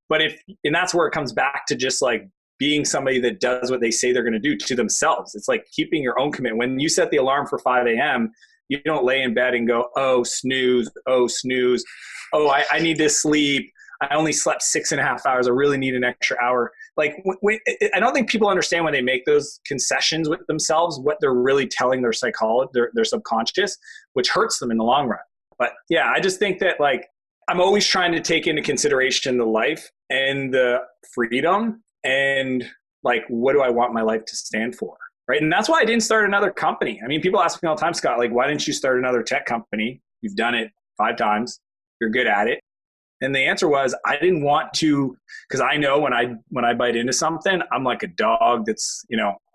But and that's where it comes back to just like being somebody that does what they say they're going to do to themselves. It's like keeping your own commitment. When you set the alarm for 5 a.m., you don't lay in bed and go, oh, snooze. Oh, I need to sleep. I only slept 6.5 hours. I really need an extra hour. Like, I don't think people understand when they make those concessions with themselves, what they're really telling their psychology, their subconscious, which hurts them in the long run. But yeah, I just think that like, I'm always trying to take into consideration the life and the freedom, and like, what do I want my life to stand for? Right. And that's why I didn't start another company. I mean, people ask me all the time, Scott, like, why didn't you start another tech company? You've done it 5 times. You're good at it. And the answer was, I didn't want to, because I know when I bite into something, I'm like a dog that's,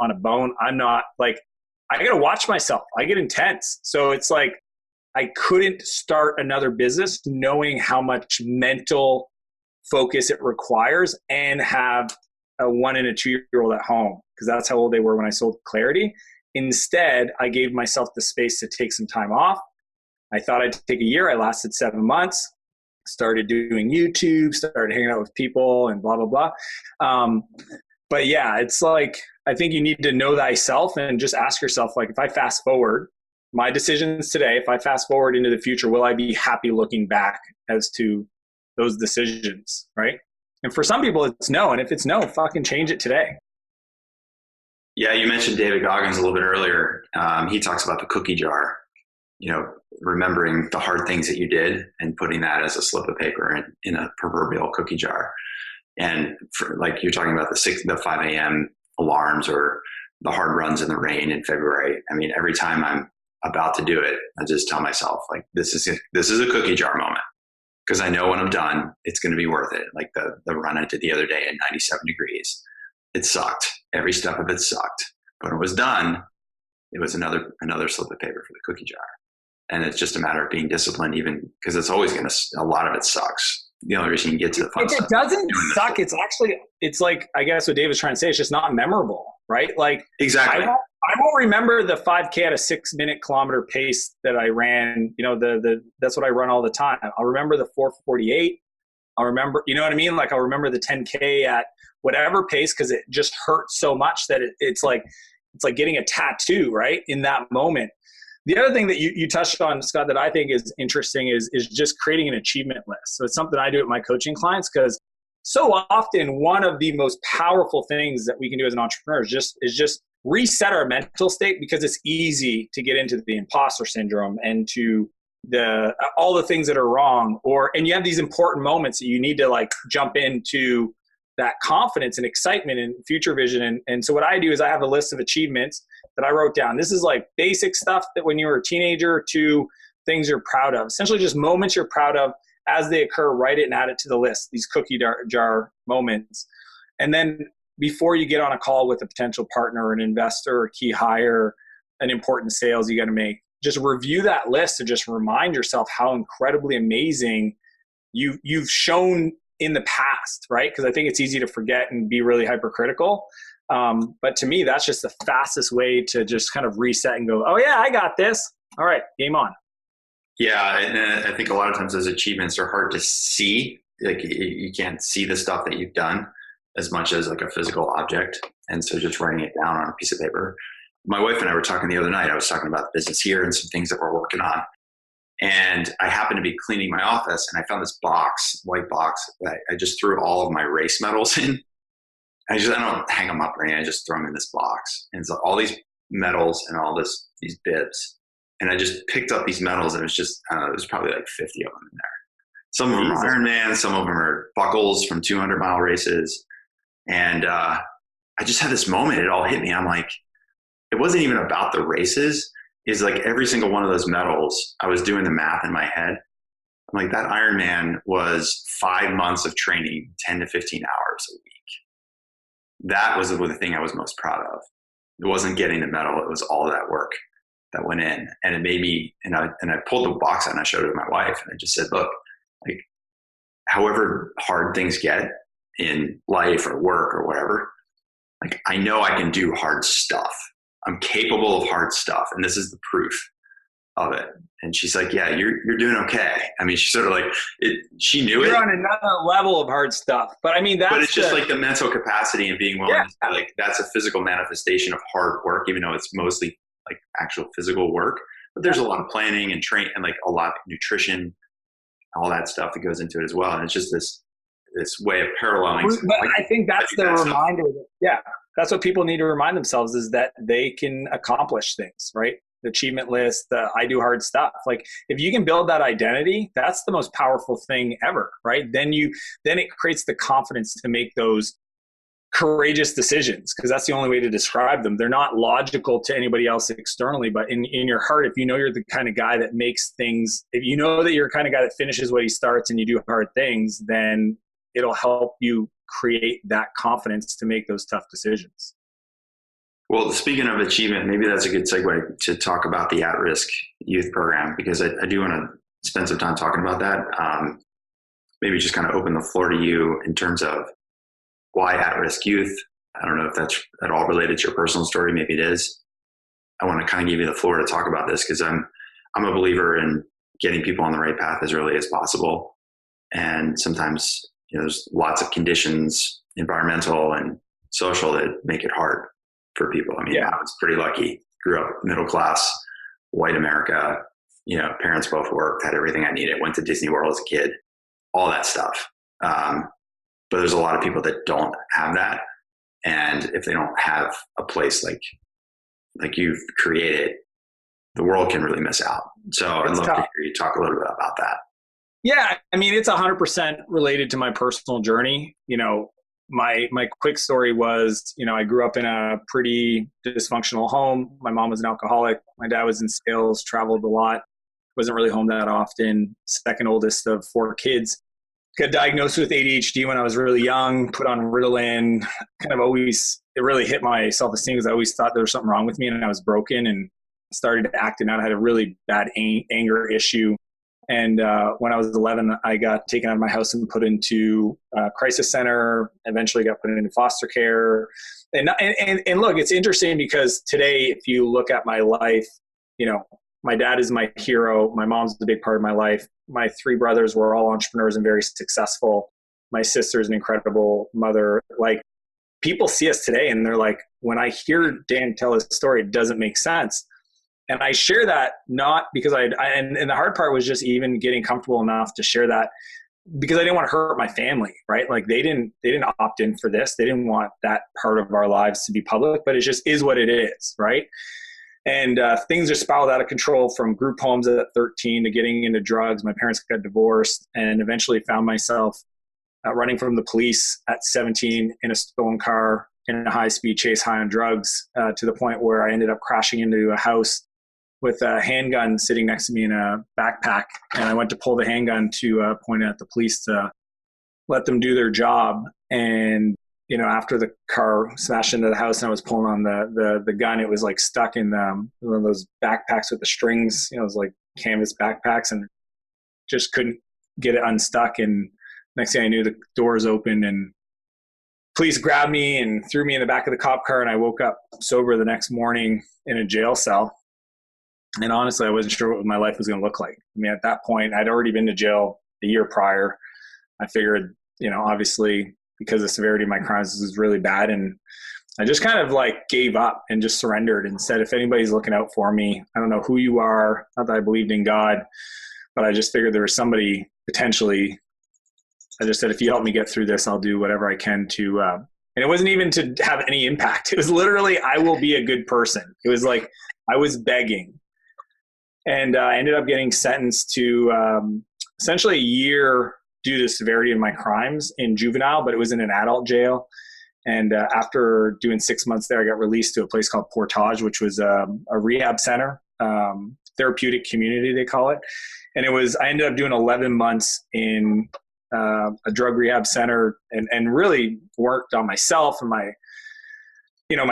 on a bone. I'm not like, I got to watch myself. I get intense. So it's like, I couldn't start another business knowing how much mental focus it requires, and have a 1 and a 2-year-old at home, because that's how old they were when I sold Clarity. Instead, I gave myself the space to take some time off. I thought I'd take a year. I lasted 7 months, started doing YouTube, started hanging out with people, and blah, blah, blah. But yeah, it's like, I think you need to know thyself and just ask yourself, like, if I fast forward my decisions today, if I fast forward into the future, will I be happy looking back as to those decisions, right? And for some people, it's no. And if it's no, fucking change it today. Yeah, you mentioned David Goggins a little bit earlier. He talks about the cookie jar, remembering the hard things that you did and putting that as a slip of paper in a proverbial cookie jar. And for, like you're talking about the 5 a.m. alarms or the hard runs in the rain in February. I mean, every time I'm about to do it, I just tell myself, like, this is a cookie jar moment. Because I know when I'm done, it's going to be worth it. Like the run I did the other day at 97 degrees, it sucked. Every step of it sucked. But when it was done, it was another slip of paper for the cookie jar. And it's just a matter of being disciplined, even because it's always a lot of it sucks. The only reason you can get to the fun stuff. It doesn't suck. It's like, I guess what David's trying to say, it's just not memorable, right? Like, exactly. I won't remember the 5K at a 6-minute kilometer pace that I ran. That's what I run all the time. I'll remember the 4:48. I'll remember, you know what I mean? Like, I'll remember the 10K at whatever pace, because it just hurts so much that it's like getting a tattoo, right? In that moment. The other thing that you touched on, Scott, that I think is interesting is just creating an achievement list. So it's something I do with my coaching clients, because so often one of the most powerful things that we can do as an entrepreneur is just reset our mental state, because it's easy to get into the imposter syndrome and to all the things that are wrong, and you have these important moments that you need to like jump into that confidence and excitement and future vision. And so what I do is I have a list of achievements that I wrote down. This is like basic stuff that when you were a teenager to things you're proud of, essentially just moments you're proud of as they occur, write it and add it to the list, these cookie jar moments. And then before you get on a call with a potential partner or an investor or key hire, an important sales you got to make, just review that list and just remind yourself how incredibly amazing you've shown in the past, right? Because I think it's easy to forget and be really hypercritical. But to me, that's just the fastest way to just kind of reset and go, oh yeah, I got this. All right, game on. Yeah, and I think a lot of times those achievements are hard to see. Like you can't see the stuff that you've done as much as like a physical object. And so just writing it down on a piece of paper. My wife and I were talking the other night. I was talking about the business here and some things that we're working on. And I happened to be cleaning my office and I found this box, white box, that I just threw all of my race medals in. I don't hang them up or anything. I just throw them in this box. And so all these medals and all these bibs. And I just picked up these medals and it was just, it was probably like 50 of them in there. Some of them are Ironman, some of them are buckles from 200-mile races. And I just had this moment, it all hit me. I'm like, it wasn't even about the races. It's like every single one of those medals, I was doing the math in my head. I'm like, that Ironman was 5 months of training, 10 to 15 hours a week. That was the thing I was most proud of. It wasn't getting the medal. It was all of that work that went in. And it made me, and I pulled the box out and I showed it to my wife. And I just said, look, like however hard things get in life or work or whatever, like I know I can do hard stuff. I'm capable of hard stuff. And this is the proof of it. And she's like, yeah, you're doing okay. I mean, she sort of like, she knew You're on another level of hard stuff. But I mean, but it's just like the mental capacity and being willing to, like, that's a physical manifestation of hard work, even though it's mostly like actual physical work. But there's a lot of planning and training and like a lot of nutrition, all that stuff that goes into it as well. And it's just this way of paralleling. But I think that's the reminder. That's what people need to remind themselves, is that they can accomplish things, right? The achievement list, I do hard stuff. Like if you can build that identity, that's the most powerful thing ever, right? Then it creates the confidence to make those courageous decisions, because that's the only way to describe them. They're not logical to anybody else externally, but in your heart, if you know you're the kind of guy that makes things, if you know that you're the kind of guy that finishes what he starts and you do hard things, then it'll help you create that confidence to make those tough decisions. Well, speaking of achievement, maybe that's a good segue to talk about the at-risk youth program, because I do want to spend some time talking about that. Maybe just kind of open the floor to you in terms of why at-risk youth. I don't know if that's at all related to your personal story. Maybe it is. I want to kind of give you the floor to talk about this, because I'm a believer in getting people on the right path as early as possible. And sometimes, there's lots of conditions, environmental and social, that make it hard for people. I mean, I was pretty lucky. Grew up middle class, white America. Parents both worked, had everything I needed. Went to Disney World as a kid, all that stuff. But there's a lot of people that don't have that, and if they don't have a place like you've created, the world can really miss out. So I'd love to hear you talk a little bit about that. Yeah, I mean, it's 100% related to my personal journey. My quick story was, I grew up in a pretty dysfunctional home. My mom was an alcoholic. My dad was in sales, traveled a lot, wasn't really home that often. Second oldest of 4 kids. Got diagnosed with ADHD when I was really young, put on Ritalin, it really hit my self-esteem, because I always thought there was something wrong with me and I was broken, and started acting out. I had a really bad anger issue. And when I was 11, I got taken out of my house and put into a crisis center, eventually got put into foster care. And look, it's interesting because today, if you look at my life, my dad is my hero. My mom's a big part of my life. My 3 brothers were all entrepreneurs and very successful. My sister's an incredible mother. Like, people see us today and they're like, when I hear Dan tell his story, it doesn't make sense. And I share that not because and the hard part was just even getting comfortable enough to share that, because I didn't want to hurt my family, right? Like they didn't opt in for this. They didn't want that part of our lives to be public, but it just is what it is, right? And things just spiraled out of control, from group homes at 13 to getting into drugs. My parents got divorced, and eventually found myself running from the police at 17 in a stolen car in a high-speed chase, high on drugs, to the point where I ended up crashing into a house with a handgun sitting next to me in a backpack. And I went to pull the handgun to point it at the police to let them do their job. And, after the car smashed into the house and I was pulling on the gun, it was like stuck in one of those backpacks with the strings, it was like canvas backpacks, and just couldn't get it unstuck. And next thing I knew, the doors opened and police grabbed me and threw me in the back of the cop car. And I woke up sober the next morning in a jail cell. And honestly, I wasn't sure what my life was going to look like. I mean, at that point, I'd already been to jail the year prior. I figured, obviously because the severity of my crimes was really bad. And I just kind of like gave up and just surrendered and said, if anybody's looking out for me, I don't know who you are. Not that I believed in God, but I just figured there was somebody potentially. I just said, if you help me get through this, I'll do whatever I can to, and it wasn't even to have any impact. It was literally, I will be a good person. It was like, I was begging. And I ended up getting sentenced to essentially a year due to the severity of my crimes in juvenile, but it was in an adult jail. And after doing 6 months there, I got released to a place called Portage, which was a rehab center, therapeutic community, they call it. And I ended up doing 11 months in a drug rehab center and really worked on myself and my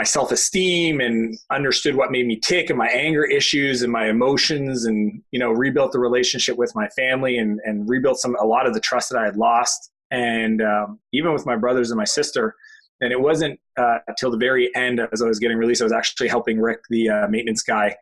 self-esteem and understood what made me tick and my anger issues and my emotions and, rebuilt the relationship with my family and rebuilt a lot of the trust that I had lost. And even with my brothers and my sister. And it wasn't until the very end, as I was getting released, I was actually helping Rick, the maintenance guy,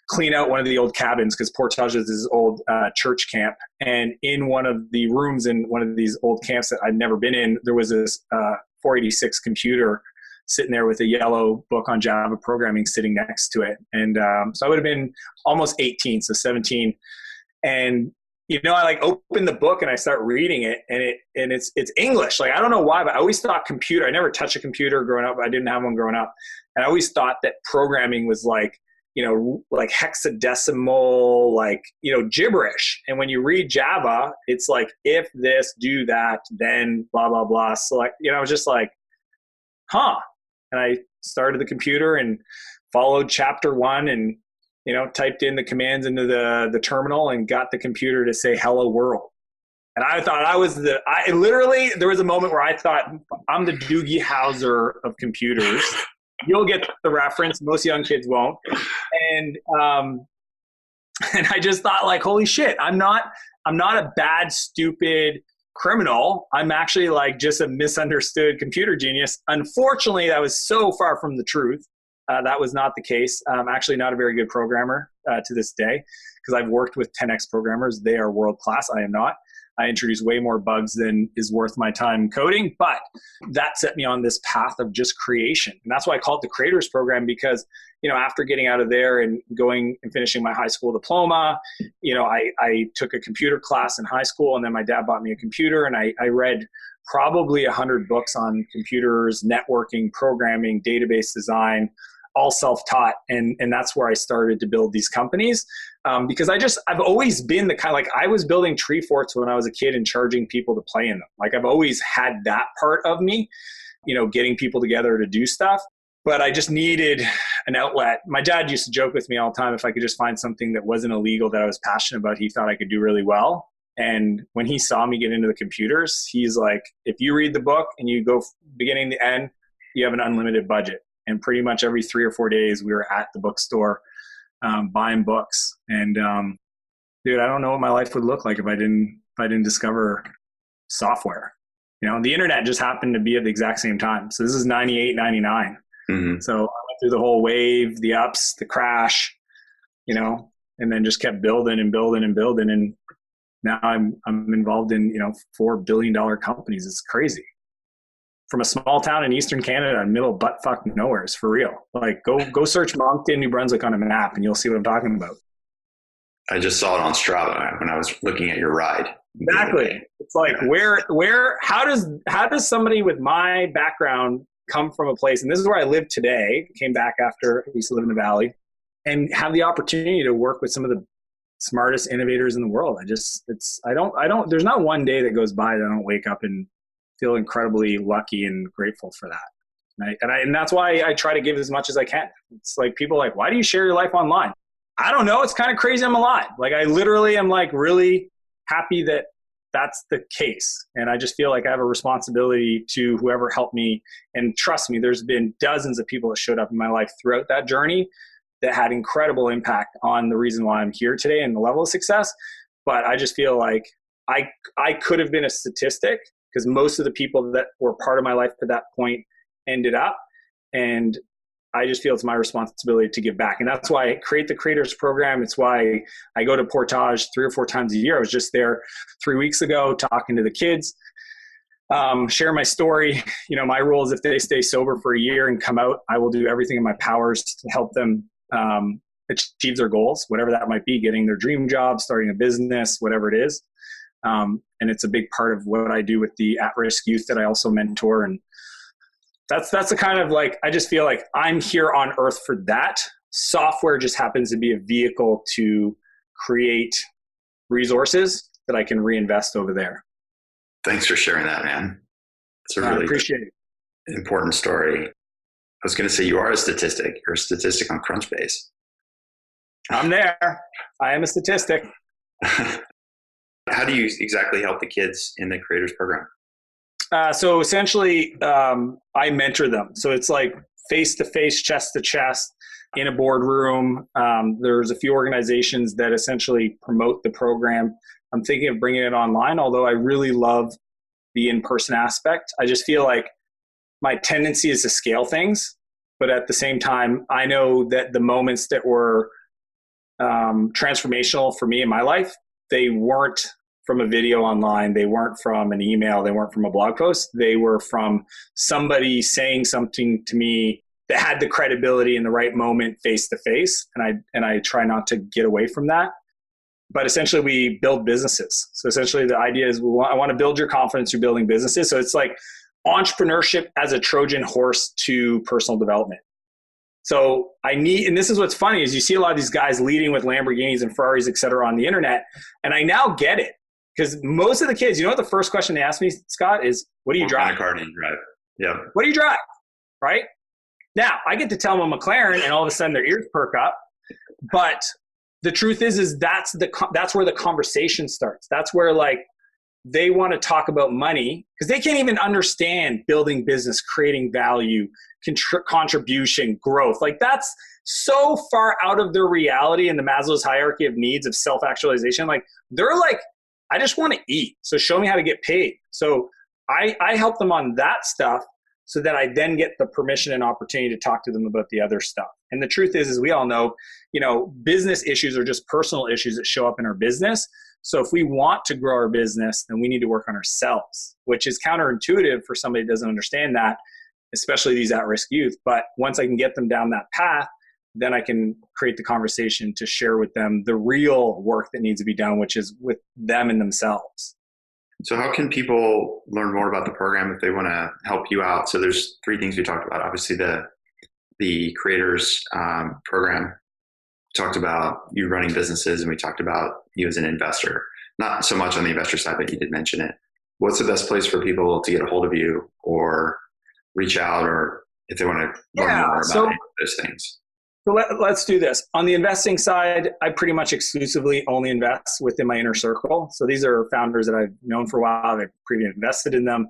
clean out one of the old cabins because Portage is this old church camp. And in one of the rooms in one of these old camps that I'd never been in, there was this 486 computer sitting there with a yellow book on Java programming sitting next to it. And so I would have been almost 18, so 17. And, I like open the book and I start reading it and it's English. Like, I don't know why, but I always thought computer, I never touched a computer growing up. I didn't have one growing up. And I always thought that programming was like hexadecimal, gibberish. And when you read Java, it's like, if this, do that, then blah, blah, blah. So I was just like, huh. And I started the computer and followed chapter 1 and, typed in the commands into the terminal and got the computer to say hello world. And I thought there was a moment where I thought I'm the Doogie Howser of computers. You'll get the reference. Most young kids won't. And I just thought like, holy shit, I'm not a bad, stupid criminal. I'm actually like just a misunderstood computer genius. Unfortunately, that was so far from the truth. That was not the case. I'm actually not a very good programmer to this day because I've worked with 10x programmers. They are world class. I am not. I introduce way more bugs than is worth my time coding, but that set me on this path of just creation. And that's why I call it the Creators Program because, after getting out of there and going and finishing my high school diploma, I took a computer class in high school and then my dad bought me a computer and I read probably 100 books on computers, networking, programming, database design, all self-taught. And that's where I started to build these companies. Because I've always been the kind, like I was building tree forts when I was a kid and charging people to play in them. Like I've always had that part of me, getting people together to do stuff, but I just needed an outlet. My dad used to joke with me all the time, if I could just find something that wasn't illegal that I was passionate about, he thought I could do really well. And when he saw me get into the computers, he's like, if you read the book and you go beginning to end, you have an unlimited budget. And pretty much every 3 or 4 days we were at the bookstore buying books. And dude, I don't know what my life would look like if I didn't discover software. The internet just happened to be at the exact same time. So this is 98, 99. Mm-hmm. So I went through the whole wave, the ups, the crash, and then just kept building and building and building. And now I'm involved in, $4 billion companies. It's crazy. From a small town in Eastern Canada, middle butt fuck nowheres, for real. Like go search Moncton, New Brunswick on a map and you'll see what I'm talking about. I just saw it on Strava when I was looking at your ride. Exactly. It's like how does somebody with my background come from a place, and this is where I live today, came back after I used to live in the Valley, and have the opportunity to work with some of the smartest innovators in the world. There's not one day that goes by that I don't wake up and feel incredibly lucky and grateful for that. And that's why I try to give as much as I can. It's like people are like, why do you share your life online? I don't know. It's kind of crazy. I'm alive. Like I literally am like really happy that that's the case. And I just feel like I have a responsibility to whoever helped me. And trust me, there's been dozens of people that showed up in my life throughout that journey that had incredible impact on the reason why I'm here today and the level of success. But I just feel like I could have been a statistic because most of the people that were part of my life at that point ended up. And I just feel it's my responsibility to give back. And that's why I create the creators program. It's why I go to Portage 3 or 4 times a year. I was just there 3 weeks ago talking to the kids, share my story. My rule is if they stay sober for a year and come out, I will do everything in my powers to help them achieve their goals, whatever that might be, getting their dream job, starting a business, whatever it is. And it's a big part of what I do with the at-risk youth that I also mentor. And that's the kind of I just feel like I'm here on earth for that. Software just happens to be a vehicle to create resources that I can reinvest over there. Thanks for sharing that, man. It's a really appreciate it. Important story. I was going to say you are a statistic. You're a statistic on Crunchbase. I'm there. I am a statistic. How do you exactly help the kids in the creators program? So essentially, I mentor them. So it's like face-to-face, chest-to-chest in a boardroom. There's a few organizations that essentially promote the program. I'm thinking of bringing it online, although I really love the in-person aspect. I just feel like my tendency is to scale things. But at the same time, I know that the moments that were transformational for me in my life, they weren't from a video online. They weren't from an email. They weren't from a blog post. They were from somebody saying something to me that had the credibility in the right moment face to face. And I try not to get away from that. But essentially we build businesses. So essentially the idea is I want to build your confidence through building businesses. So it's like entrepreneurship as a Trojan horse to personal development. So and this is what's funny is you see a lot of these guys leading with Lamborghinis and Ferraris, et cetera, on the internet. And I now get it. Because most of the kids, what the first question they ask me, Scott, is, what do you drive? What kind of car do you drive? Yeah. What do you drive? Right? Now, I get to tell them a McLaren, and all of a sudden their ears perk up. But the truth is that's where the conversation starts. That's where they want to talk about money because they can't even understand building business, creating value, contribution, growth. That's so far out of their reality in the Maslow's hierarchy of needs of self-actualization. They're I just want to eat. So show me how to get paid. So I help them on that stuff so that I then get the permission and opportunity to talk to them about the other stuff. And the truth is we all know, business issues are just personal issues that show up in our business. So if we want to grow our business, then we need to work on ourselves, which is counterintuitive for somebody that doesn't understand that, especially these at-risk youth. But once I can get them down that path, then I can create the conversation to share with them the real work that needs to be done, which is with them and themselves. So how can people learn more about the program if they want to help you out? So there's 3 things we talked about. Obviously the creators program, we talked about you running businesses, and we talked about you as an investor. Not so much on the investor side, but you did mention it. What's the best place for people to get a hold of you or reach out, or if they want to learn more about any of those things? So let's do this. On the investing side, I pretty much exclusively only invest within my inner circle. So these are founders that I've known for a while. I've previously invested in them.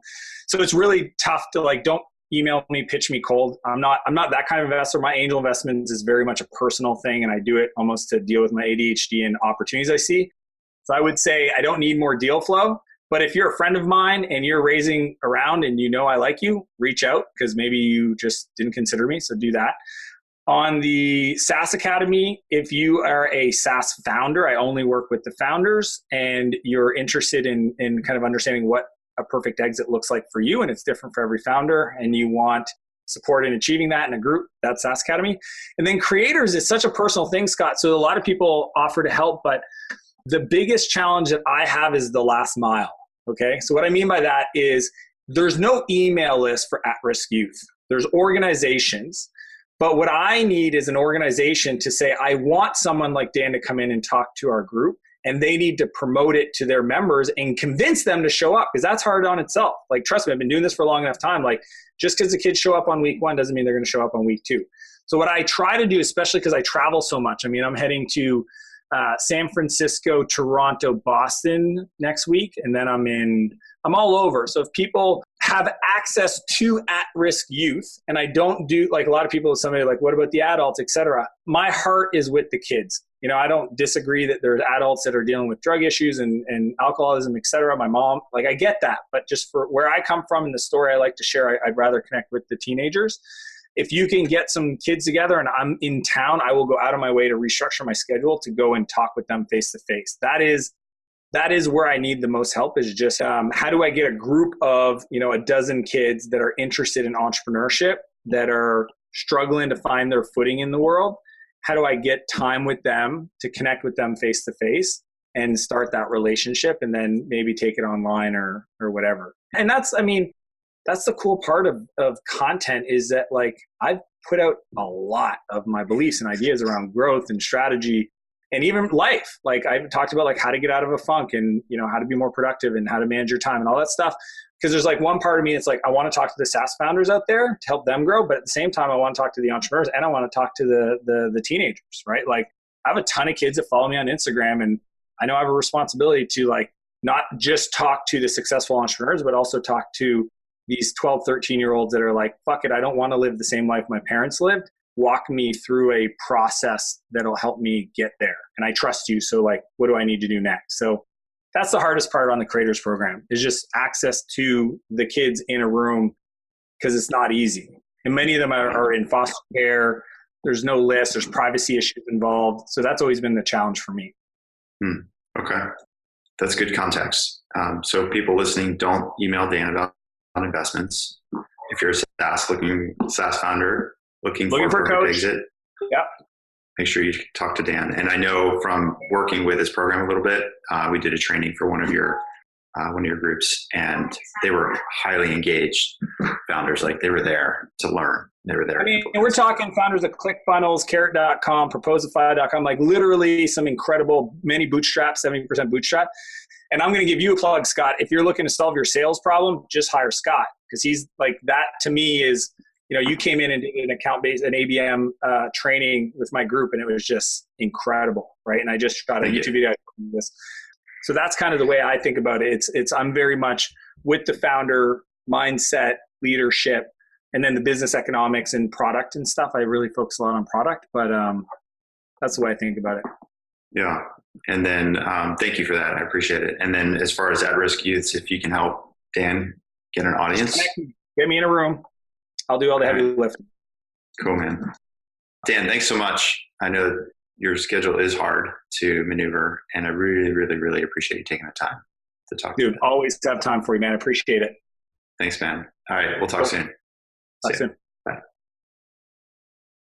So it's really tough to don't email me, pitch me cold. I'm not that kind of investor. My angel investments is very much a personal thing, and I do it almost to deal with my ADHD and opportunities I see. So I would say I don't need more deal flow. But if you're a friend of mine and you're raising around and I like you, reach out because maybe you just didn't consider me. So do that. On the SaaS Academy, if you are a SaaS founder, I only work with the founders, and you're interested in kind of understanding what a perfect exit looks like for you, and it's different for every founder, and you want support in achieving that in a group, that's SaaS Academy. And then creators is such a personal thing, Scott. So a lot of people offer to help, but the biggest challenge that I have is the last mile, okay? So what I mean by that is there's no email list for at-risk youth. There's organizations. But what I need is an organization to say, I want someone like Dan to come in and talk to our group, and they need to promote it to their members and convince them to show up, because that's hard on itself. Trust me, I've been doing this for a long enough time. Just because the kids show up on week 1 doesn't mean they're going to show up on week 2. So what I try to do, especially because I travel so much, I'm heading to San Francisco, Toronto, Boston next week, and then I'm all over. So if people have access to at-risk youth. And I don't do, like a lot of people, somebody like, what about the adults, et cetera? My heart is with the kids. I don't disagree that there's adults that are dealing with drug issues and alcoholism, et cetera. My mom, like I get that, but just for where I come from and the story I like to share, I'd rather connect with the teenagers. If you can get some kids together and I'm in town, I will go out of my way to restructure my schedule to go and talk with them face to face. That is where I need the most help, is just how do I get a group of, a dozen kids that are interested in entrepreneurship, that are struggling to find their footing in the world. How do I get time with them to connect with them face to face and start that relationship, and then maybe take it online or whatever. And that's the cool part of content, is that like I've put out a lot of my beliefs and ideas around growth and strategy and even life. Like I've talked about like how to get out of a funk and, how to be more productive and how to manage your time and all that stuff. Because there's like one part of me that's like, I want to talk to the SaaS founders out there to help them grow. But at the same time, I want to talk to the entrepreneurs and I want to talk to the teenagers, right? Like I have a ton of kids that follow me on Instagram, and I know I have a responsibility to like not just talk to the successful entrepreneurs, but also talk to these 12, 13-year-olds that are like, fuck it, I don't want to live the same life my parents lived. Walk me through a process that'll help me get there. And I trust you. So like, what do I need to do next? So that's the hardest part on the creators program, is just access to the kids in a room, because it's not easy. And many of them are in foster care. There's no list. There's privacy issues involved. So that's always been the challenge for me. Okay. That's good context. So people listening, don't email Dan about investments. If you're a SaaS founder looking for a coach exit, make sure you talk to Dan. And I know from working with his program a little bit, we did a training for one of your groups, and they were highly engaged founders. Like they were there to learn. They were there. And we're talking founders of ClickFunnels, Carrot.com, Proposify.com, like literally some incredible, many bootstrap, 70% bootstrap. And I'm going to give you a plug, Scott. If you're looking to solve your sales problem, just hire Scott, because he's like, that to me is, you came in and did an account-based, an ABM training with my group, and it was just incredible, right? And I just shot a YouTube video. So that's kind of the way I think about it. It's I'm very much with the founder mindset, leadership, and then the business economics and product and stuff. I really focus a lot on product, but that's the way I think about it. Yeah. And then thank you for that. I appreciate it. And then as far as at-risk youths, if you can help Dan get an audience. Get me in a room. I'll do all the heavy lifting. Cool, man. Dan, thanks so much. I know your schedule is hard to maneuver, and I really, really, really appreciate you taking the time to talk to me. Dude, always have time for you, man. I appreciate it. Thanks, man. All right. We'll talk soon. Talk soon.